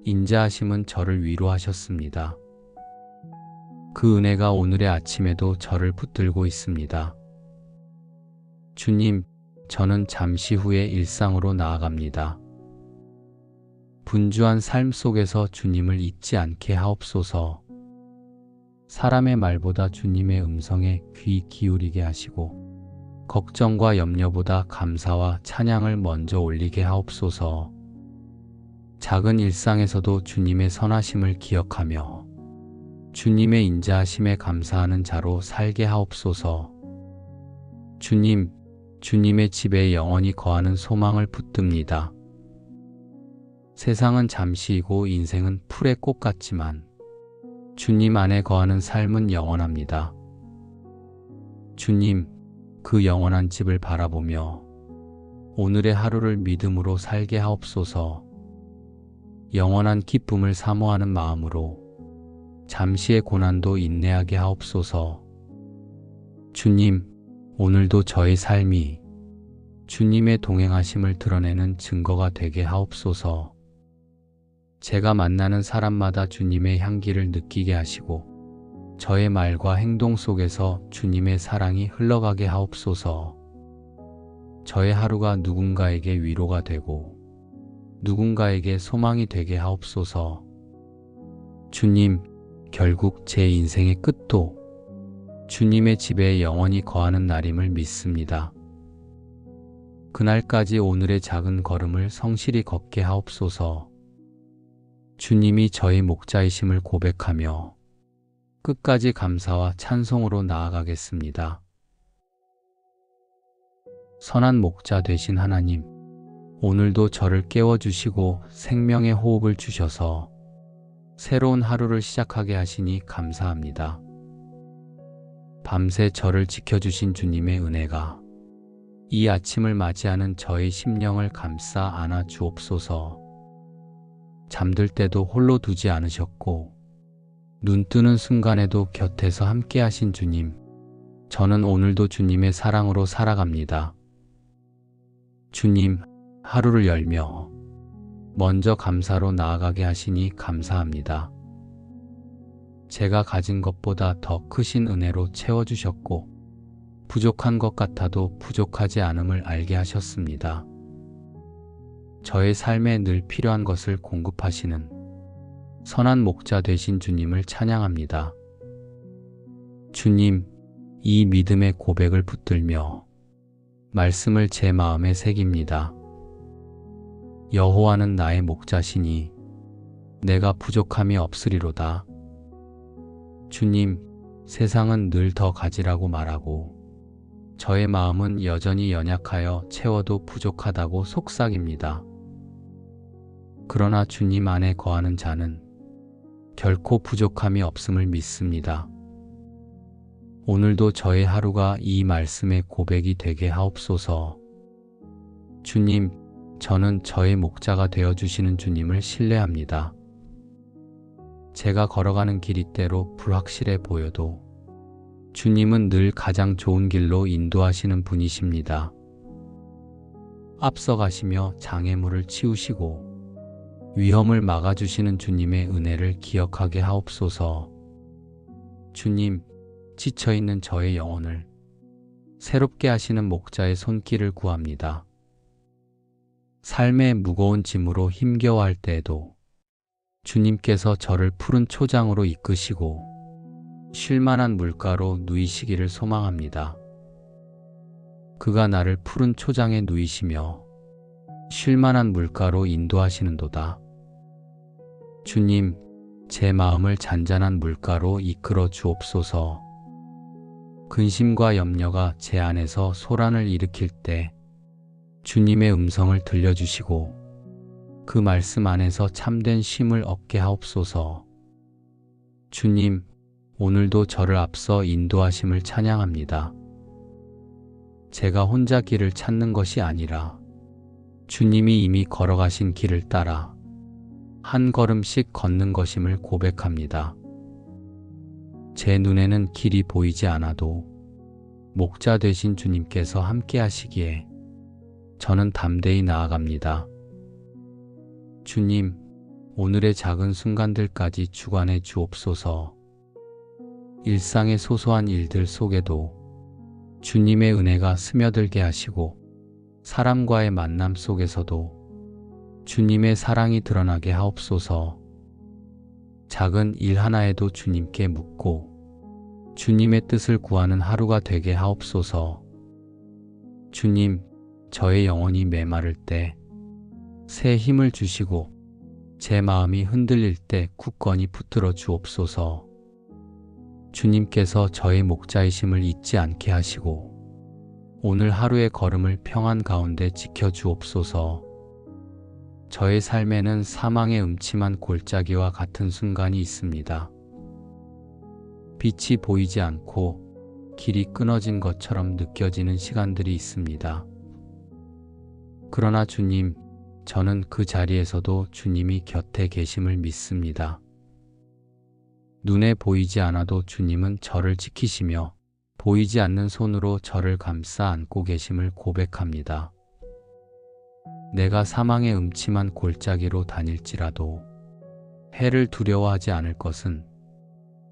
인자하심은 저를 위로하셨습니다. 그 은혜가 오늘의 아침에도 저를 붙들고 있습니다. 주님, 저는 잠시 후에 일상으로 나아갑니다. 분주한 삶 속에서 주님을 잊지 않게 하옵소서. 사람의 말보다 주님의 음성에 귀 기울이게 하시고, 걱정과 염려보다 감사와 찬양을 먼저 올리게 하옵소서. 작은 일상에서도 주님의 선하심을 기억하며 주님의 인자하심에 감사하는 자로 살게 하옵소서. 주님, 주님의 집에 영원히 거하는 소망을 붙듭니다. 세상은 잠시이고 인생은 풀의 꽃 같지만 주님 안에 거하는 삶은 영원합니다. 주님, 그 영원한 집을 바라보며 오늘의 하루를 믿음으로 살게 하옵소서. 영원한 기쁨을 사모하는 마음으로 잠시의 고난도 인내하게 하옵소서. 주님, 오늘도 저의 삶이 주님의 동행하심을 드러내는 증거가 되게 하옵소서. 제가 만나는 사람마다 주님의 향기를 느끼게 하시고, 저의 말과 행동 속에서 주님의 사랑이 흘러가게 하옵소서. 저의 하루가 누군가에게 위로가 되고 누군가에게 소망이 되게 하옵소서. 주님, 결국 제 인생의 끝도 주님의 집에 영원히 거하는 날임을 믿습니다. 그날까지 오늘의 작은 걸음을 성실히 걷게 하옵소서. 주님이 저의 목자이심을 고백하며 끝까지 감사와 찬송으로 나아가겠습니다. 선한 목자 되신 하나님, 오늘도 저를 깨워주시고 생명의 호흡을 주셔서 새로운 하루를 시작하게 하시니 감사합니다. 밤새 저를 지켜주신 주님의 은혜가 이 아침을 맞이하는 저의 심령을 감싸 안아 주옵소서. 잠들 때도 홀로 두지 않으셨고 눈 뜨는 순간에도 곁에서 함께 하신 주님, 저는 오늘도 주님의 사랑으로 살아갑니다. 주님, 하루를 열며 먼저 감사로 나아가게 하시니 감사합니다. 제가 가진 것보다 더 크신 은혜로 채워주셨고, 부족한 것 같아도 부족하지 않음을 알게 하셨습니다. 저의 삶에 늘 필요한 것을 공급하시는 선한 목자 되신 주님을 찬양합니다. 주님, 이 믿음의 고백을 붙들며 말씀을 제 마음에 새깁니다. 여호와는 나의 목자시니 내가 부족함이 없으리로다. 주님, 세상은 늘 더 가지라고 말하고 저의 마음은 여전히 연약하여 채워도 부족하다고 속삭입니다. 그러나 주님 안에 거하는 자는 결코 부족함이 없음을 믿습니다. 오늘도 저의 하루가 이 말씀의 고백이 되게 하옵소서. 주님, 저는 저의 목자가 되어주시는 주님을 신뢰합니다. 제가 걸어가는 길이 때로 불확실해 보여도 주님은 늘 가장 좋은 길로 인도하시는 분이십니다. 앞서가시며 장애물을 치우시고 위험을 막아주시는 주님의 은혜를 기억하게 하옵소서. 주님, 지쳐있는 저의 영혼을 새롭게 하시는 목자의 손길을 구합니다. 삶의 무거운 짐으로 힘겨워할 때에도 주님께서 저를 푸른 초장으로 이끄시고 쉴만한 물가로 누이시기를 소망합니다. 그가 나를 푸른 초장에 누이시며 쉴만한 물가로 인도하시는도다. 주님, 제 마음을 잔잔한 물가로 이끌어 주옵소서. 근심과 염려가 제 안에서 소란을 일으킬 때 주님의 음성을 들려주시고 그 말씀 안에서 참된 쉼을 얻게 하옵소서. 주님, 오늘도 저를 앞서 인도하심을 찬양합니다. 제가 혼자 길을 찾는 것이 아니라 주님이 이미 걸어가신 길을 따라 한 걸음씩 걷는 것임을 고백합니다. 제 눈에는 길이 보이지 않아도 목자 되신 주님께서 함께 하시기에 저는 담대히 나아갑니다. 주님, 오늘의 작은 순간들까지 주관해 주옵소서. 일상의 소소한 일들 속에도 주님의 은혜가 스며들게 하시고 사람과의 만남 속에서도 주님의 사랑이 드러나게 하옵소서. 작은 일 하나에도 주님께 묻고 주님의 뜻을 구하는 하루가 되게 하옵소서. 주님, 저의 영혼이 메마를 때 새 힘을 주시고 제 마음이 흔들릴 때 굳건히 붙들어 주옵소서. 주님께서 저의 목자이심을 잊지 않게 하시고 오늘 하루의 걸음을 평안 가운데 지켜 주옵소서. 저의 삶에는 사망의 음침한 골짜기와 같은 순간이 있습니다. 빛이 보이지 않고 길이 끊어진 것처럼 느껴지는 시간들이 있습니다. 그러나 주님, 저는 그 자리에서도 주님이 곁에 계심을 믿습니다. 눈에 보이지 않아도 주님은 저를 지키시며 보이지 않는 손으로 저를 감싸 안고 계심을 고백합니다. 내가 사망의 음침한 골짜기로 다닐지라도 해를 두려워하지 않을 것은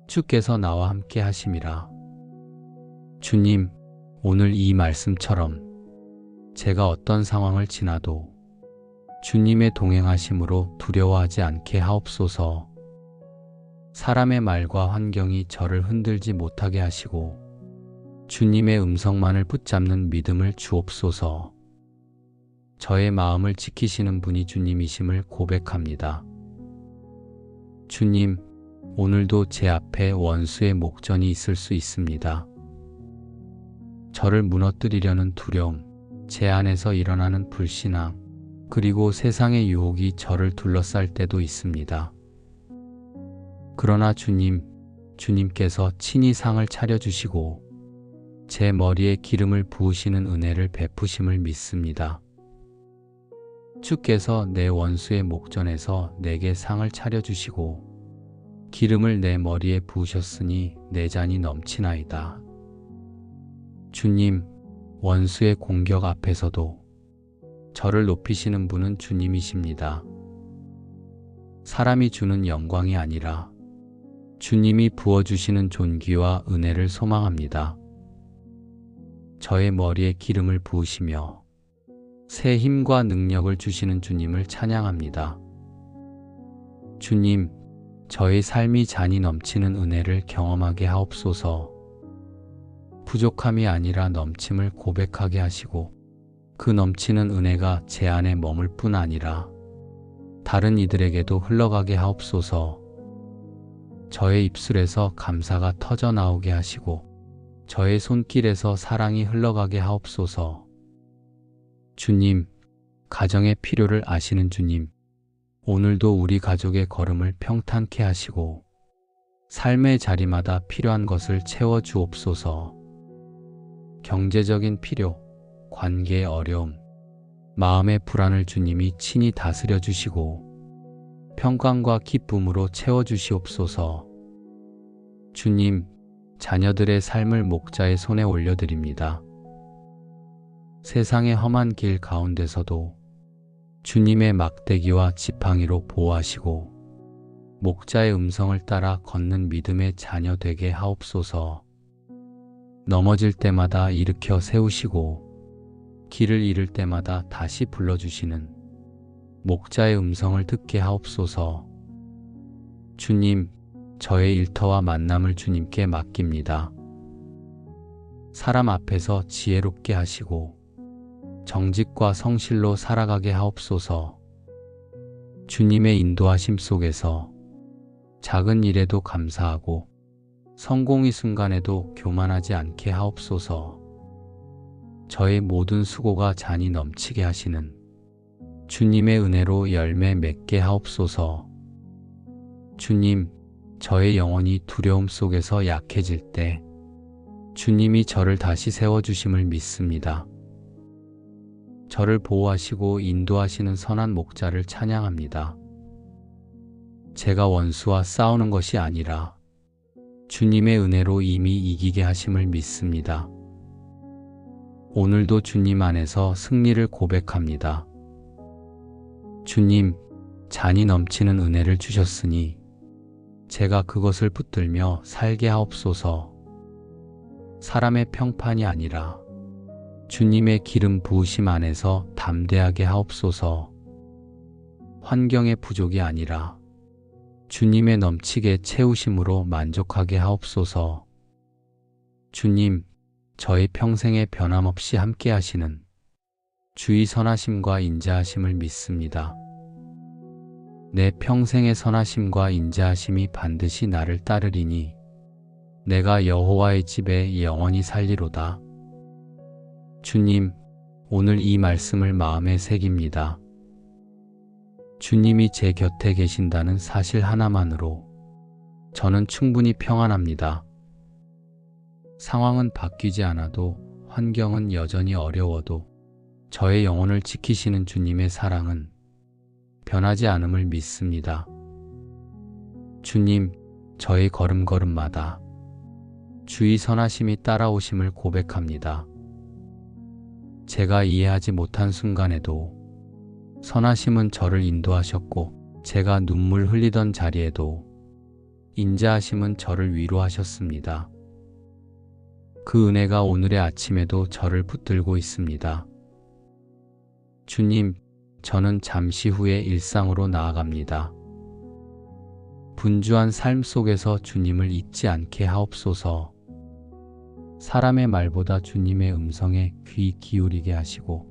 주께서 나와 함께 하심이라. 주님, 오늘 이 말씀처럼 제가 어떤 상황을 지나도 주님의 동행하심으로 두려워하지 않게 하옵소서. 사람의 말과 환경이 저를 흔들지 못하게 하시고 주님의 음성만을 붙잡는 믿음을 주옵소서. 저의 마음을 지키시는 분이 주님이심을 고백합니다. 주님, 오늘도 제 앞에 원수의 목전이 있을 수 있습니다. 저를 무너뜨리려는 두려움, 제 안에서 일어나는 불신앙, 그리고 세상의 유혹이 저를 둘러쌀 때도 있습니다. 그러나 주님께서 친히 상을 차려주시고 제 머리에 기름을 부으시는 은혜를 베푸심을 믿습니다. 주께서 내 원수의 목전에서 내게 상을 차려주시고 기름을 내 머리에 부으셨으니 내 잔이 넘치나이다. 주님, 원수의 공격 앞에서도 저를 높이시는 분은 주님이십니다. 사람이 주는 영광이 아니라 주님이 부어주시는 존귀와 은혜를 소망합니다. 저의 머리에 기름을 부으시며 새 힘과 능력을 주시는 주님을 찬양합니다. 주님, 저의 삶이 잔이 넘치는 은혜를 경험하게 하옵소서. 부족함이 아니라 넘침을 고백하게 하시고 그 넘치는 은혜가 제 안에 머물 뿐 아니라 다른 이들에게도 흘러가게 하옵소서. 저의 입술에서 감사가 터져 나오게 하시고 저의 손길에서 사랑이 흘러가게 하옵소서. 주님, 가정의 필요를 아시는 주님, 오늘도 우리 가족의 걸음을 평탄케 하시고 삶의 자리마다 필요한 것을 채워주옵소서. 경제적인 필요, 관계의 어려움, 마음의 불안을 주님이 친히 다스려 주시고 평강과 기쁨으로 채워주시옵소서. 주님, 자녀들의 삶을 목자의 손에 올려드립니다. 세상의 험한 길 가운데서도 주님의 막대기와 지팡이로 보호하시고 목자의 음성을 따라 걷는 믿음의 자녀 되게 하옵소서. 넘어질 때마다 일으켜 세우시고 길을 잃을 때마다 다시 불러주시는 목자의 음성을 듣게 하옵소서. 주님, 저의 일터와 만남을 주님께 맡깁니다. 사람 앞에서 지혜롭게 하시고 정직과 성실로 살아가게 하옵소서. 주님의 인도하심 속에서 작은 일에도 감사하고 성공의 순간에도 교만하지 않게 하옵소서. 저의 모든 수고가 잔이 넘치게 하시는 주님의 은혜로 열매 맺게 하옵소서. 주님, 저의 영혼이 두려움 속에서 약해질 때 주님이 저를 다시 세워주심을 믿습니다. 저를 보호하시고 인도하시는 선한 목자를 찬양합니다. 제가 원수와 싸우는 것이 아니라 주님의 은혜로 이미 이기게 하심을 믿습니다. 오늘도 주님 안에서 승리를 고백합니다. 주님, 잔이 넘치는 은혜를 주셨으니 제가 그것을 붙들며 살게 하옵소서. 사람의 평판이 아니라 주님의 기름 부으심 안에서 담대하게 하옵소서. 환경의 부족이 아니라 주님의 넘치게 채우심으로 만족하게 하옵소서. 주님, 저의 평생에 변함없이 함께 하시는 주의 선하심과 인자하심을 믿습니다. 내 평생의 선하심과 인자하심이 반드시 나를 따르리니 내가 여호와의 집에 영원히 살리로다. 주님, 오늘 이 말씀을 마음에 새깁니다. 주님이 제 곁에 계신다는 사실 하나만으로 저는 충분히 평안합니다. 상황은 바뀌지 않아도 환경은 여전히 어려워도 저의 영혼을 지키시는 주님의 사랑은 변하지 않음을 믿습니다. 주님, 저의 걸음걸음마다 주의 선하심이 따라오심을 고백합니다. 제가 이해하지 못한 순간에도 선하심은 저를 인도하셨고 제가 눈물 흘리던 자리에도 인자하심은 저를 위로하셨습니다. 그 은혜가 오늘의 아침에도 저를 붙들고 있습니다. 주님, 저는 잠시 후에 일상으로 나아갑니다. 분주한 삶 속에서 주님을 잊지 않게 하옵소서. 사람의 말보다 주님의 음성에 귀 기울이게 하시고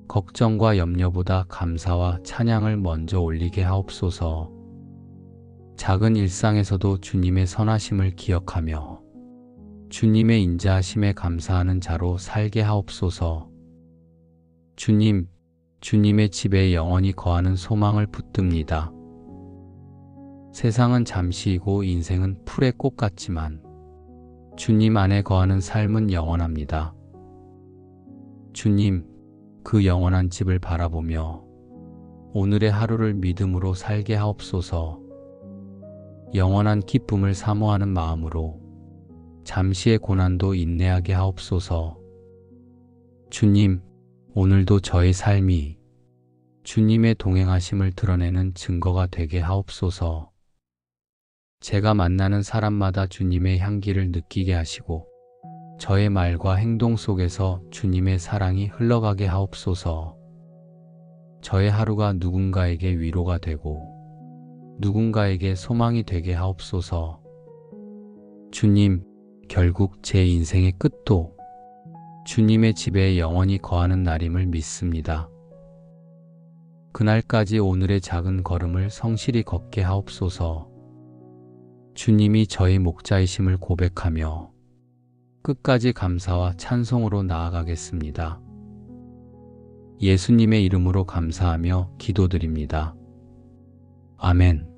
걱정과 염려보다 감사와 찬양을 먼저 올리게 하옵소서. 작은 일상에서도 주님의 선하심을 기억하며 주님의 인자하심에 감사하는 자로 살게 하옵소서. 주님, 주님의 집에 영원히 거하는 소망을 붙듭니다. 세상은 잠시이고 인생은 풀의 꽃 같지만 주님 안에 거하는 삶은 영원합니다. 주님, 그 영원한 집을 바라보며 오늘의 하루를 믿음으로 살게 하옵소서. 영원한 기쁨을 사모하는 마음으로 잠시의 고난도 인내하게 하옵소서. 주님, 오늘도 저의 삶이 주님의 동행하심을 드러내는 증거가 되게 하옵소서. 제가 만나는 사람마다 주님의 향기를 느끼게 하시고 저의 말과 행동 속에서 주님의 사랑이 흘러가게 하옵소서. 저의 하루가 누군가에게 위로가 되고 누군가에게 소망이 되게 하옵소서. 주님, 결국 제 인생의 끝도 주님의 집에 영원히 거하는 날임을 믿습니다. 그날까지 오늘의 작은 걸음을 성실히 걷게 하옵소서. 주님이 저의 목자이심을 고백하며 끝까지 감사와 찬송으로 나아가겠습니다. 예수님의 이름으로 감사하며 기도드립니다. 아멘.